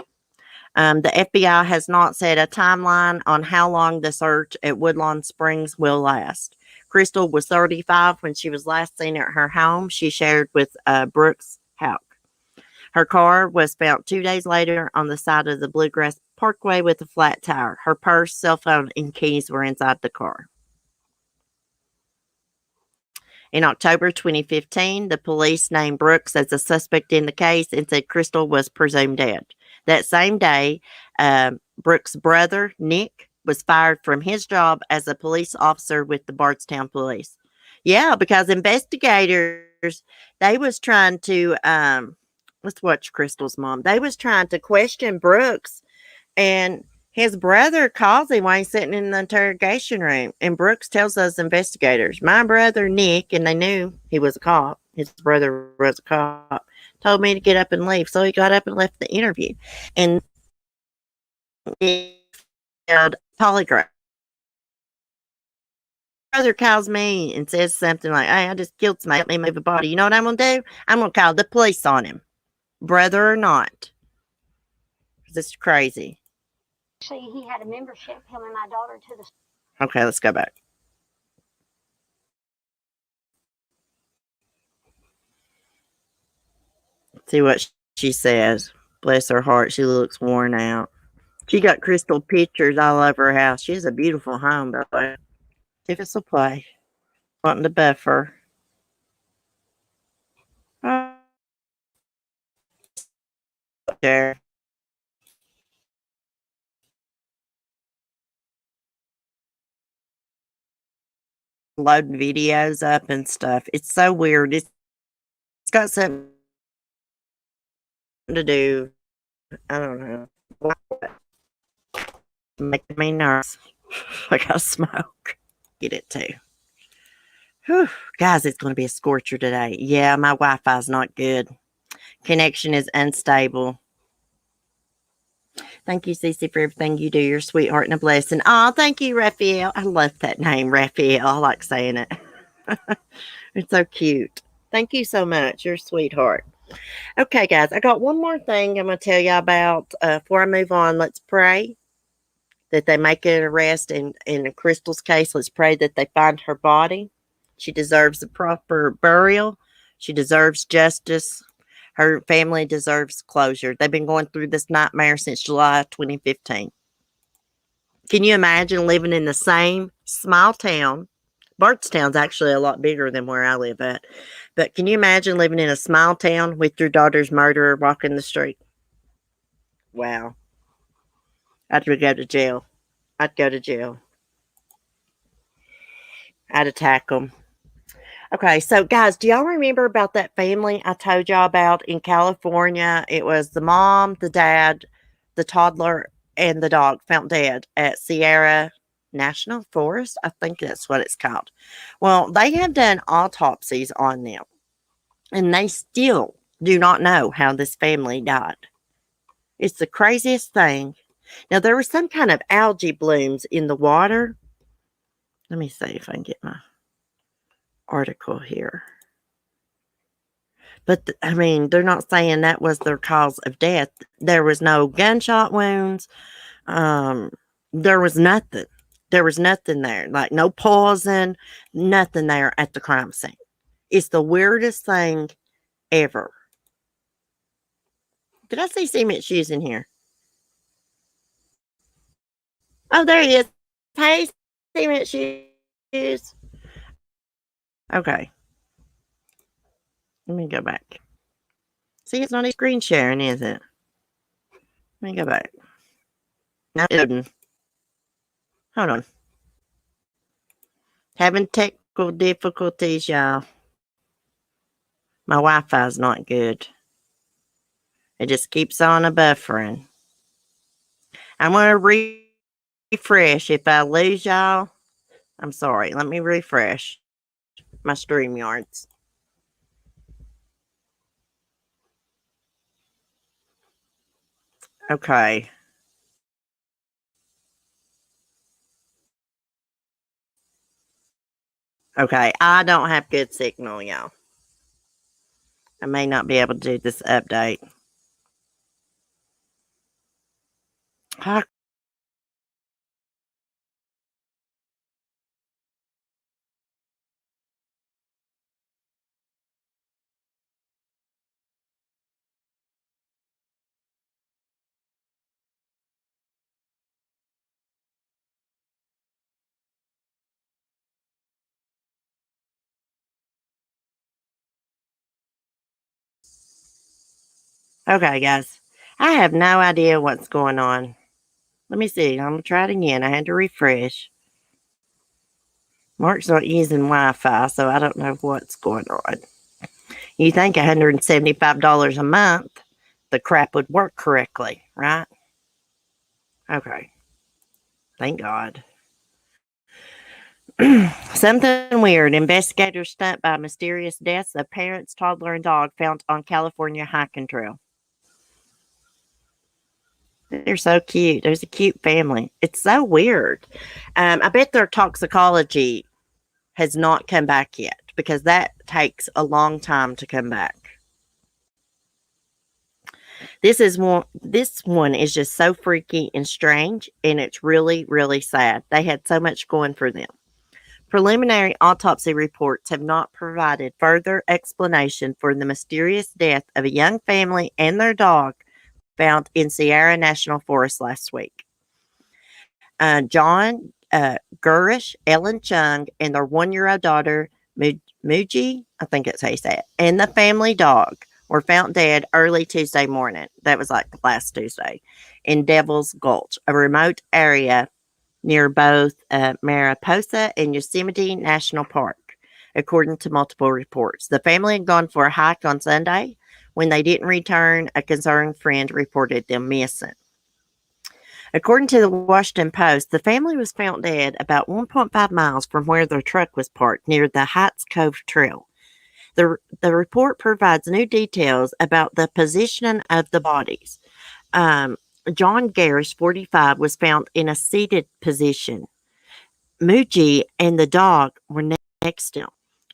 The FBI has not set a timeline on how long the search at Woodlawn Springs will last. Crystal was 35 when she was last seen at her home she shared with Brooks Houck. Her car was found 2 days later on the side of the Bluegrass Parkway with a flat tire. Her purse, cell phone, and keys were inside the car. In October 2015, the police named Brooks as a suspect in the case and said Crystal was presumed dead. That same day, Brooks' brother, Nick, was fired from his job as a police officer with the Bardstown Police. Yeah, because investigators, they was trying to, let's watch Crystal's mom. They was trying to question Brooks, and his brother calls him while he's sitting in the interrogation room. And Brooks tells those investigators, my brother, Nick, and they knew he was a cop. His brother was a cop, told me to get up and leave. So he got up and left the interview. And he failed polygraph. Brother calls me and says something like, hey, I just killed somebody. Let me move a body. You know what I'm going to do? I'm going to call the police on him, brother or not. This is crazy. Actually, he had a membership, him and my daughter, to the. Okay, let's go back. See what she says. Bless her heart, she looks worn out. She got Crystal pictures all over her house. She has a beautiful home, by the way. If it's a play. wanting to buffer. There. Loading videos up and stuff. It's so weird. It's got something to do. I don't know. Making me nervous. I gotta smoke. Get it too. Whew. Guys, it's going to be a scorcher today. Yeah, my Wi-Fi's not good. Connection is unstable. Thank you, Cece, for everything you do. You're a sweetheart and a blessing. Oh, thank you, Raphael. I love that name, Raphael. I like saying it. It's so cute. Thank you so much. You're a sweetheart. Okay, guys, I got one more thing I'm going to tell you about. Before I move on, let's pray that they make an arrest in Crystal's case. Let's pray that they find her body. She deserves a proper burial. She deserves justice. Her family deserves closure. They've been going through this nightmare since July 2015. Can you imagine living in the same small town? Bardstown's actually a lot bigger than where I live at. But can you imagine living in a small town with your daughter's murderer walking the street? Wow. I'd go to jail. I'd go to jail. I'd attack them. Okay, so guys, do y'all remember about that family I told y'all about in California? It was the mom, the dad, the toddler, and the dog found dead at Sierra National Forest. I think that's what it's called. Well, they have done autopsies on them, and they still do not know how this family died. It's the craziest thing. Now, there was some kind of algae blooms in the water. Let me see if I can get my article here. But I mean, they're not saying that was their cause of death. There was no gunshot wounds. Um, there was nothing. There was nothing there, like no poison, nothing there at the crime scene. It's the weirdest thing ever. Did I see cement shoes in here? Oh, there he is. Hey, cement shoes. Okay. Let me go back. See, it's not a screen sharing, is it? Let me go back. Now, hold on. Having technical difficulties, y'all. My Wi-Fi's not good. It just keeps on a buffering. I'm going to refresh. If I lose y'all, I'm sorry. Let me refresh my StreamYards. Okay. Okay. I don't have good signal, y'all. I may not be able to do this update. Okay, guys. I have no idea what's going on. Let me see. I'm going to try it again. I had to refresh. Mark's not using Wi-Fi, so I don't know what's going on. You think $175 a month, the crap would work correctly, right? Okay. Thank God. Something weird. Investigators stunned by mysterious deaths of parents, toddler, and dog found on California hiking trail. They're so cute. There's a cute family. It's so weird. I bet their toxicology has not come back yet because that takes a long time to come back. This one is just so freaky and strange, and it's really, really sad. They had so much going for them. Preliminary autopsy reports have not provided further explanation for the mysterious death of a young family and their dog found in Sierra National Forest last week. John Gurish, Ellen Chung, and their 1-year-old daughter, Muji, I think it's how you say it, and the family dog were found dead early Tuesday morning. That was like last Tuesday in Devil's Gulch, a remote area near both Mariposa and Yosemite National Park, according to multiple reports. The family had gone for a hike on Sunday. When they didn't return, a concerned friend reported them missing. According to the Washington Post, the family was found dead about 1.5 miles from where their truck was parked near the Heights Cove Trail. The report provides new details about the positioning of the bodies. John Garish, 45, was found in a seated position. Muji and the dog were next to him.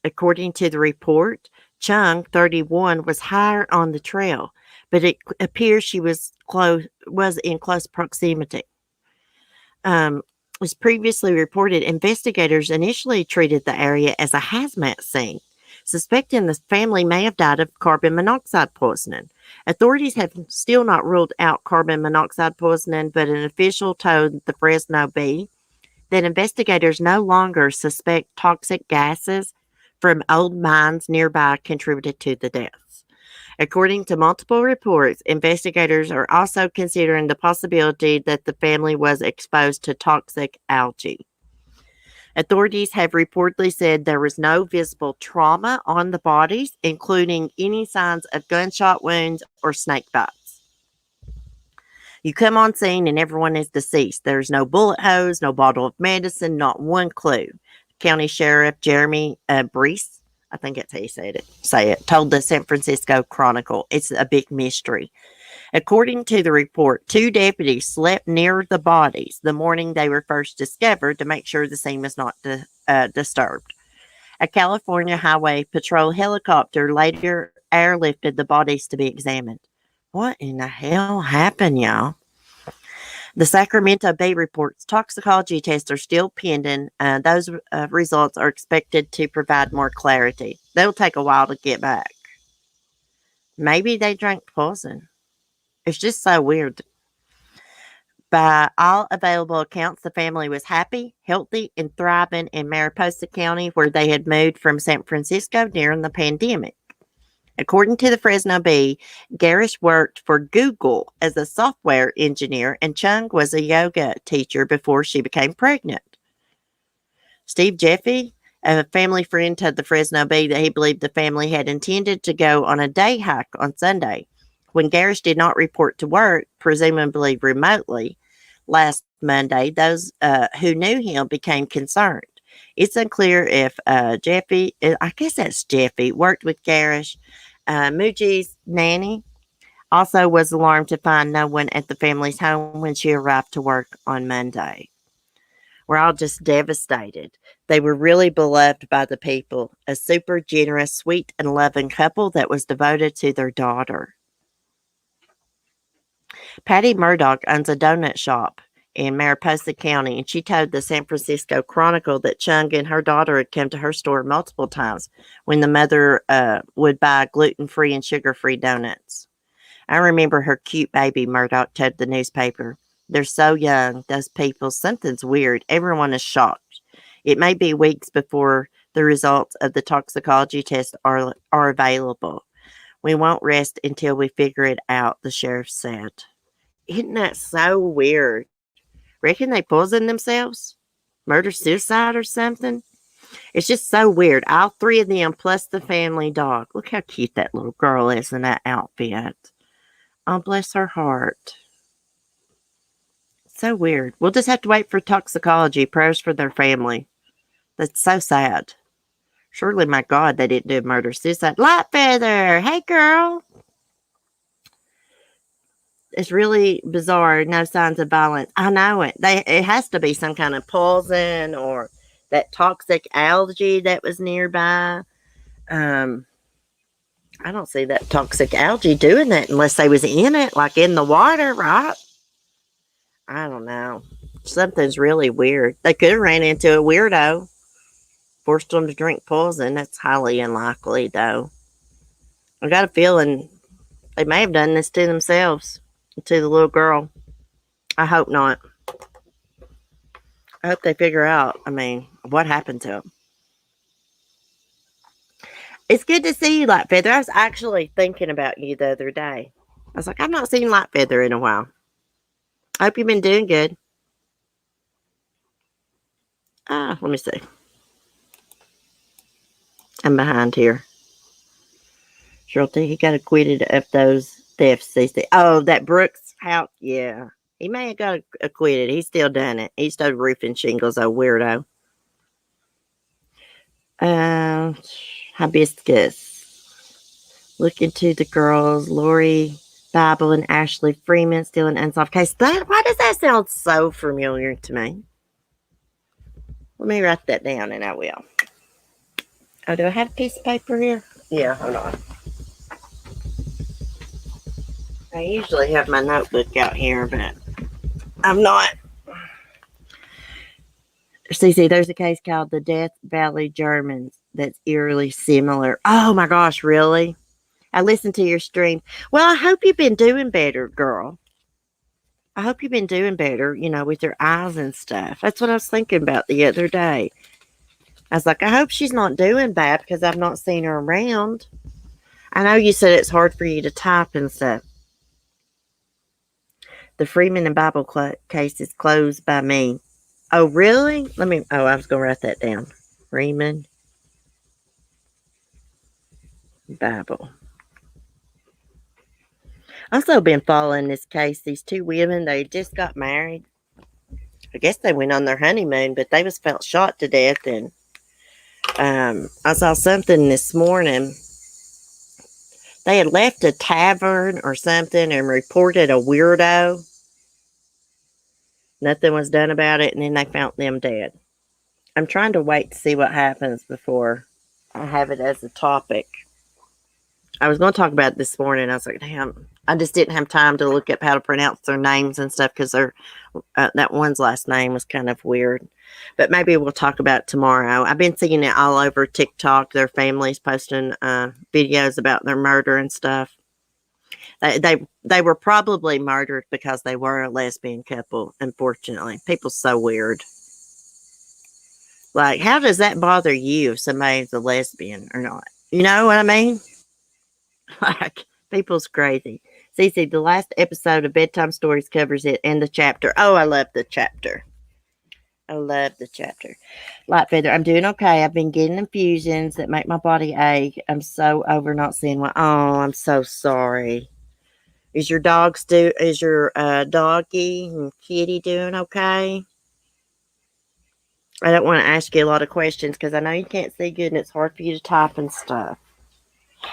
According to the report, Chung, 31, was higher on the trail, but it appears she was in close proximity. As previously reported, investigators initially treated the area as a hazmat scene, suspecting the family may have died of carbon monoxide poisoning. Authorities have still not ruled out carbon monoxide poisoning, but an official told the Fresno Bee that investigators no longer suspect toxic gases from old mines nearby contributed to the deaths. According to multiple reports, investigators are also considering the possibility that the family was exposed to toxic algae. Authorities have reportedly said there was no visible trauma on the bodies, including any signs of gunshot wounds or snake bites. You come on scene and everyone is deceased. There's no bullet holes, no bottle of medicine, not one clue. County Sheriff Jeremy Brees, I think that's how you say it, told the San Francisco Chronicle. It's a big mystery. According to the report, 2 deputies slept near the bodies the morning they were first discovered to make sure the scene was not disturbed. A California Highway Patrol helicopter later airlifted the bodies to be examined. What in the hell happened, y'all? The Sacramento Bee reports toxicology tests are still pending. Those results are expected to provide more clarity. They'll take a while to get back. Maybe they drank poison. It's just so weird. By all available accounts, the family was happy, healthy, and thriving in Mariposa County, where they had moved from San Francisco during the pandemic. According to the Fresno Bee, Garish worked for Google as a software engineer, and Chung was a yoga teacher before she became pregnant. Steve Jeffy, a family friend, told the Fresno Bee that he believed the family had intended to go on a day hike on Sunday. When Garish did not report to work, presumably remotely, last Monday, those who knew him became concerned. It's unclear if Jeffy, I guess that's Jeffy, worked with Garish. Muji's nanny also was alarmed to find no one at the family's home when she arrived to work on Monday. We're all just devastated. They were really beloved by the people, a super generous, sweet, and loving couple that was devoted to their daughter. Patty Murdoch owns a donut shop in Mariposa County, and she told the San Francisco Chronicle that Chung and her daughter had come to her store multiple times when the mother would buy gluten-free and sugar-free donuts. I remember her cute baby, Murdoch told the newspaper. They're so young, those people. Something's weird. Everyone is shocked. It may be weeks before the results of the toxicology test are available. We won't rest until we figure it out, the sheriff said. Isn't that so weird? Reckon they poisoned themselves? Murder suicide or something? It's just so weird. All 3 of them plus the family dog. Look how cute that little girl is in that outfit. Oh, bless her heart. So weird. We'll just have to wait for toxicology. Prayers for their family. That's so sad. Surely, my God, they didn't do murder suicide. Light Feather! Hey, girl! It's really bizarre. No signs of violence. I know it. It has to be some kind of poison or that toxic algae that was nearby. I don't see that toxic algae doing that unless they was in it, like in the water, right? I don't know. Something's really weird. They could have ran into a weirdo, forced them to drink poison. That's highly unlikely, though. I got a feeling they may have done this to themselves, to the little girl. I hope not. I hope they figure out, what happened to him. It's good to see you, Light Feather. I was actually thinking about you the other day. I was like, I've not seen Light Feather in a while. I hope you've been doing good. Let me see. I'm behind here. Shirley, he got acquitted of those thefts. Oh, that Brooks house. Yeah. He may have got acquitted. He's still done it. He stole roofing shingles, a weirdo. Uh, Hibiscus. Look into the girls, Lori, Bible, and Ashley Freeman still in unsolved case. Why does that sound so familiar to me? Let me write that down and I will. Oh, do I have a piece of paper here? Yeah, hold on. I usually have my notebook out here, but I'm not. CC, there's a case called the Death Valley Germans that's eerily similar. Oh my gosh, really? I listened to your stream. Well, I hope you've been doing better, girl. I hope you've been doing better, with your eyes and stuff. That's what I was thinking about the other day. I was like, I hope she's not doing bad because I've not seen her around. I know you said it's hard for you to type and stuff. The Freeman and Bible case is closed by me. Oh, really? I was going to write that down. Freeman Bible. Also been following this case. These two women, they just got married. I guess they went on their honeymoon, but they was felt shot to death. And I saw something this morning. They had left a tavern or something and reported a weirdo. Nothing was done about it, and then they found them dead. I'm trying to wait to see what happens before I have it as a topic. I was going to talk about it this morning. I was like, damn, I just didn't have time to look up how to pronounce their names and stuff because that one's last name was kind of weird. But maybe we'll talk about it tomorrow. I've been seeing it all over TikTok. Their families posting videos about their murder and stuff. They were probably murdered because they were a lesbian couple, unfortunately. People's so weird. Like, how does that bother you if somebody's a lesbian or not? You know what I mean? Like, people's crazy. Cece, the last episode of Bedtime Stories covers it and the chapter. Oh, I love the chapter. I love the chapter. Light Feather, I'm doing okay. I've been getting infusions that make my body ache. I'm so over not seeing one. Oh, I'm so sorry. Is your doggy and kitty doing okay? I don't want to ask you a lot of questions because I know you can't see good and it's hard for you to type and stuff.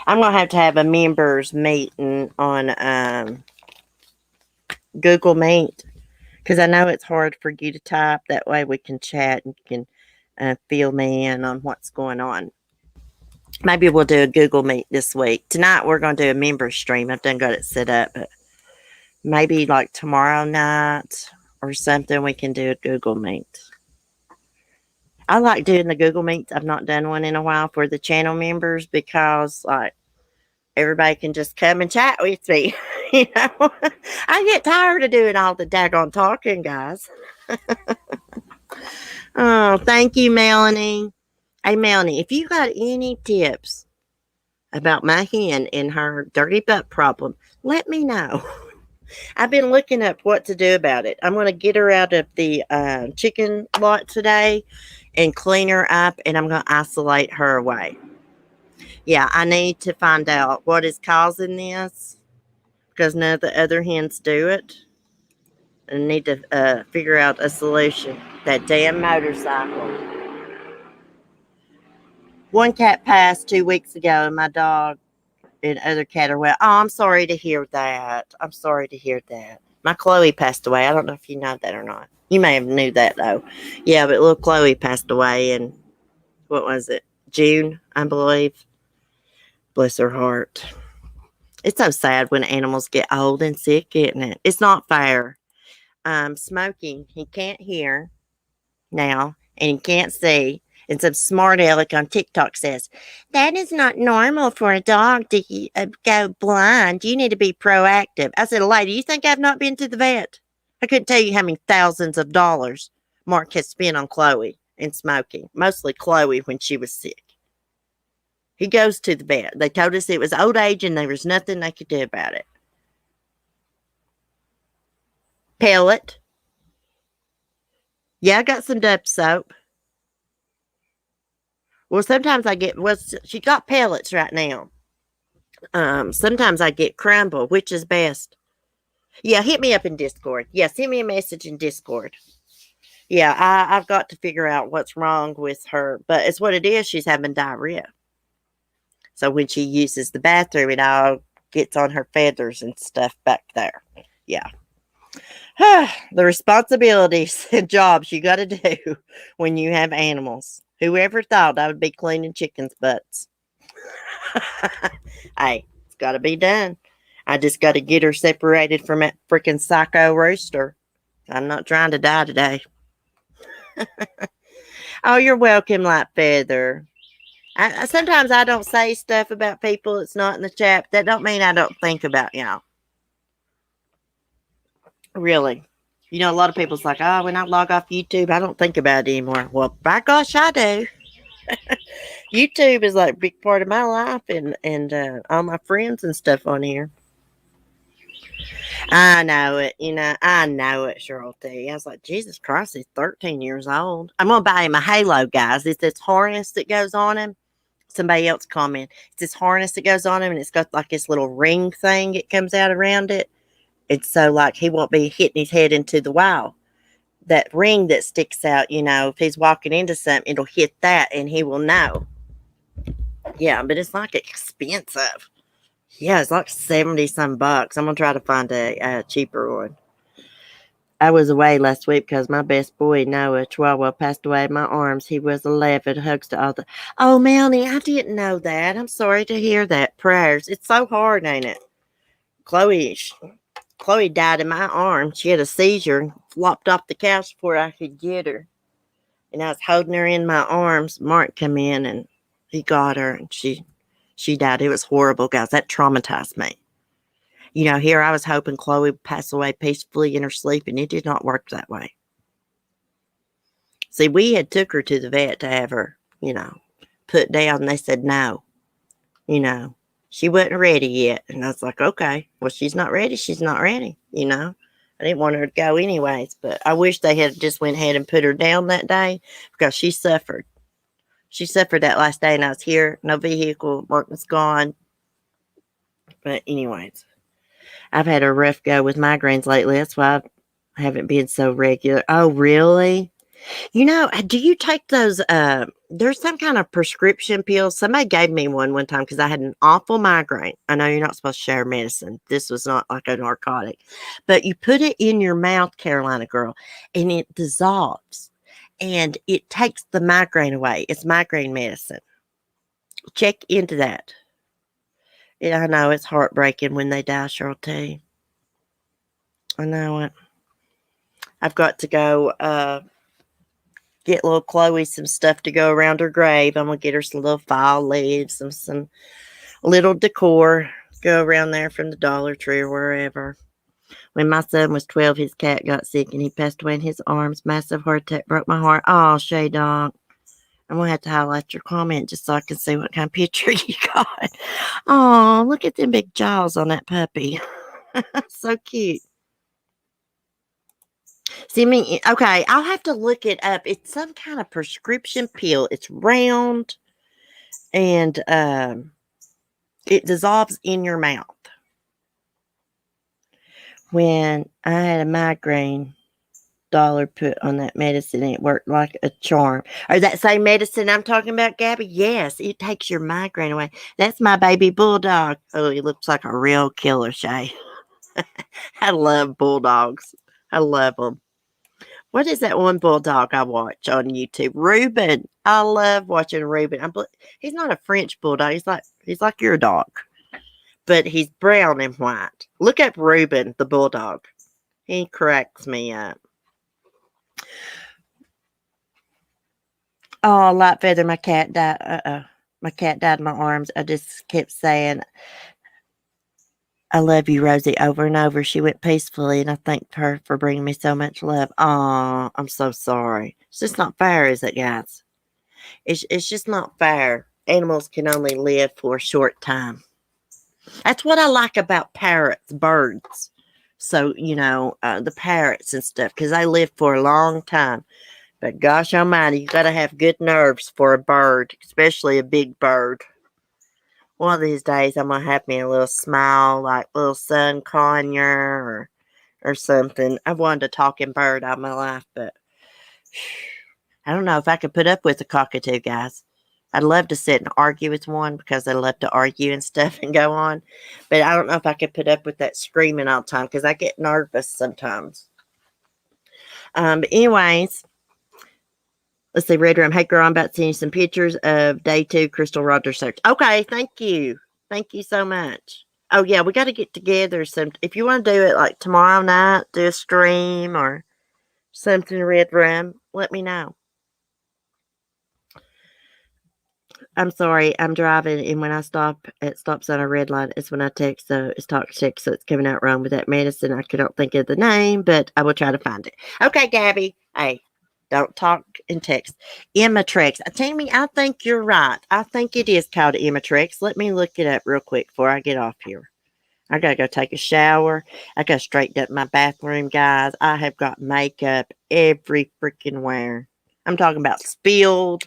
I'm going to have a members meeting on Google Meet because I know it's hard for you to type. That way we can chat and you can fill me in on what's going on. Maybe we'll do a Google Meet this week. Tonight we're going to do a member stream. I've done got it set up, but maybe like tomorrow night or something we can do a Google Meet. I like doing the Google Meets. I've not done one in a while for the channel members because like everybody can just come and chat with me. I get tired of doing all the daggone talking, guys. Oh, thank you, Melanie. Hey, Melanie, if you got any tips about my hen and her dirty butt problem, let me know. I've been looking up what to do about it. I'm going to get her out of the chicken lot today and clean her up, and I'm going to isolate her away. Yeah, I need to find out what is causing this because none of the other hens do it. I need to figure out a solution. That damn motorcycle. One cat passed 2 weeks ago, and my dog and other cat are well. Oh, I'm sorry to hear that. I'm sorry to hear that. My Chloe passed away. I don't know if you know that or not. You may have knew that though. Yeah, but little Chloe passed away in what was it? June, I believe. Bless her heart. It's so sad when animals get old and sick, isn't it? It's not fair. Smoking, he can't hear now and he can't see. And some smart aleck on TikTok says, that is not normal for a dog to go blind. You need to be proactive. I said, lady, you think I've not been to the vet? I couldn't tell you how many thousands of dollars Mark has spent on Chloe and smoking, mostly Chloe when she was sick. He goes to the vet. They told us it was old age and there was nothing they could do about it. Pellet. Yeah, I got some Dove soap. Well, sometimes I get, well, she got pellets right now. Sometimes I get crumble, which is best. Yeah, hit me up in Discord. Yeah, send me a message in Discord. Yeah, I've got to figure out what's wrong with her, but it's what it is. She's having diarrhea. So when she uses the bathroom, it all gets on her feathers and stuff back there. Yeah. The responsibilities and jobs you got to do when you have animals. Whoever thought I would be cleaning chickens' butts? Hey, it's got to be done. I just got to get her separated from that freaking psycho rooster. I'm not trying to die today. Oh, you're welcome, Light Feather. Sometimes I don't say stuff about people that's not in the chat. That don't mean I don't think about y'all. Really. You know, a lot of people's like, oh, when I log off YouTube, I don't think about it anymore. Well, by gosh, I do. YouTube is like a big part of my life and all my friends and stuff on here. I know it, I know it, Cheryl T. I was like, Jesus Christ, he's 13 years old. I'm going to buy him a Halo, guys. It's this harness that goes on him. Somebody else comment. It's this harness that goes on him, and it's got like this little ring thing that comes out around it. It's so like he won't be hitting his head into the wall. That ring that sticks out, if he's walking into something, it'll hit that and he will know. Yeah, but it's like expensive. Yeah, it's like 70 some bucks. I'm gonna try to find a cheaper one. I was away last week because my best boy, Noah Chihuahua, passed away in my arms. He was 11. Hugs to all the. Oh, Melanie, I didn't know that. I'm sorry to hear that. Prayers. It's so hard, ain't it? Chloe died in my arms. She had a seizure and flopped off the couch before I could get her. And I was holding her in my arms. Mark came in and he got her and she died. It was horrible, guys. That traumatized me. Here I was hoping Chloe would pass away peacefully in her sleep, and it did not work that way. See, we had took her to the vet to have her, put down. And they said no, she wasn't ready yet. And I was like, okay, well, she's not ready. She's not ready. I didn't want her to go anyways, but I wish they had just went ahead and put her down that day because she suffered. She suffered that last day, and I was here, no vehicle, Mark was gone. But anyways, I've had a rough go with migraines lately. That's why I haven't been so regular. Oh, really? Do you take those? There's some kind of prescription pills. Somebody gave me one time because I had an awful migraine. I know you're not supposed to share medicine. This was not like a narcotic, but you put it in your mouth, Carolina girl, and it dissolves, and it takes the migraine away. It's migraine medicine. Check into that. Yeah, I know it's heartbreaking when they die, Cheryl T. I know it. I've got to go get little Chloe some stuff to go around her grave. I'm gonna get her some little fall leaves and some little decor. Go around there from the Dollar Tree or wherever. When my son was 12, his cat got sick and he passed away in his arms. Massive heart attack, broke my heart. Oh, Shay Donk. I'm gonna have to highlight your comment just so I can see what kind of picture you got. Oh, look at them big jaws on that puppy. So cute. See me, okay, I'll have to look it up. It's some kind of prescription pill. It's round and it dissolves in your mouth. When I had a migraine, dollar put on that medicine, it worked like a charm. Or that same medicine I'm talking about, Gabby? Yes, it takes your migraine away. That's my baby bulldog. Oh, he looks like a real killer, Shay. I love bulldogs. I love them. What is that one bulldog I watch on YouTube? Reuben. I love watching Reuben. He's not a French bulldog. He's like your dog, but he's brown and white. Look at Reuben, the bulldog. He cracks me up. Oh, Light Feather, my cat died. My cat died in my arms. I just kept saying, I love you, Rosie, over and over. She went peacefully, and I thanked her for bringing me so much love. Aw, I'm so sorry. It's just not fair, is it, guys? It's just not fair. Animals can only live for a short time. That's what I like about parrots, birds. So, the parrots and stuff, because they live for a long time. But gosh almighty, you got to have good nerves for a bird, especially a big bird. One of these days, I'm going to have me a little smile, like little sun conure or something. I've wanted a talking bird all my life, but I don't know if I could put up with a cockatoo, guys. I'd love to sit and argue with one because they love to argue and stuff and go on. But I don't know if I could put up with that screaming all the time because I get nervous sometimes. But anyways, let's see, Red Room. Hey, girl, I'm about to send you some pictures of day 2 Crystal Rogers search. Okay, thank you. Thank you so much. Oh, yeah, we got to get together. If you want to do it like tomorrow night, do a stream or something, Red Room, let me know. I'm sorry, I'm driving, and when I stop at stop sign or red light, it's when I text, so it's talk text, so it's coming out wrong with that medicine. I cannot think of the name, but I will try to find it. Okay, Gabby. Hey, don't talk and text. Imitrex. Tammy, I think you're right. I think it is called Imitrex. Let me look it up real quick before I get off here. I gotta go take a shower. I gotta straighten up my bathroom, guys. I have got makeup every freaking where. I'm talking about spilled,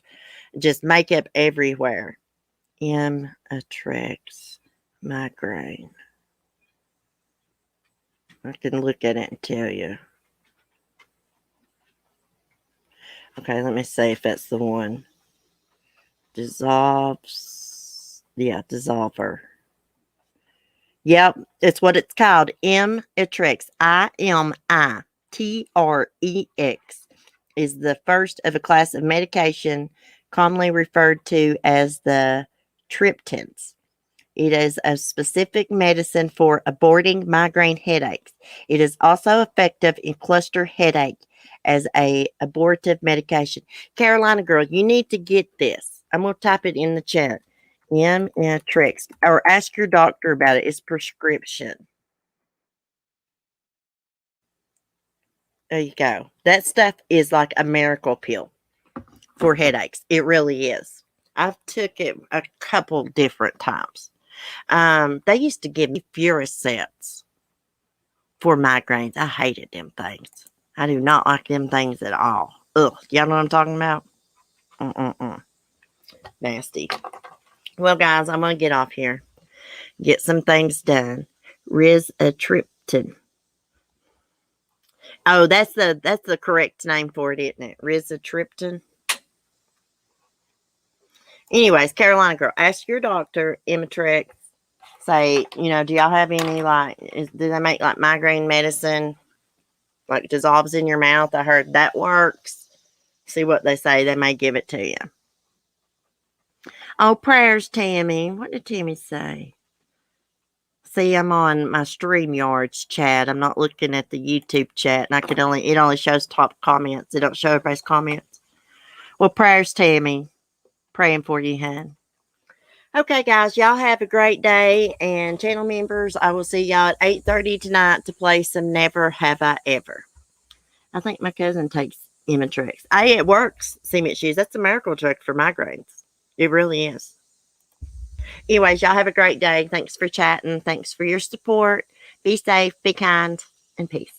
just makeup everywhere. Attracts migraine. I can look at it and tell you. Okay, let me see if that's the one. Dissolves. Yeah, dissolver. Yep, it's what it's called. Imitrex. IMITREX is the first of a class of medication commonly referred to as the triptans. It is a specific medicine for aborting migraine headaches. It is also effective in cluster headache as a abortive medication. Carolina girl, you need to get this. I'm going to type it in the chat. Imitrex, or ask your doctor about it. It's prescription. There you go. That stuff is like a miracle pill for headaches. It really is. I've took it a couple different times. They used to give me Furosets for migraines. I hated them things. I do not like them things at all. Ugh, y'all know what I'm talking about? Mm-mm-mm. Nasty. Well, guys, I'm going to get off here. Get some things done. Rizatriptan. Oh, that's the correct name for it, isn't it? Rizatriptan. Anyways, Carolina girl, ask your doctor, Imitrex. Say, do y'all have any do they make like migraine medicine? Like dissolves in your mouth. I heard that works. See what they say. They may give it to you. Oh, prayers, Tammy. What did Tammy say? See, I'm on my StreamYards chat. I'm not looking at the YouTube chat, and it only shows top comments. It don't show everybody's comments. Well, prayers, Tammy. Praying for you, hon. Okay, guys, y'all have a great day, and channel members, I will see y'all at 8:30 tonight to play some Never Have I Ever. I think my cousin takes Imitrex. Hey, it works. Cement shoes. That's a miracle drug for migraines. It really is. Anyways, y'all have a great day. Thanks for chatting. Thanks for your support. Be safe, be kind, and peace.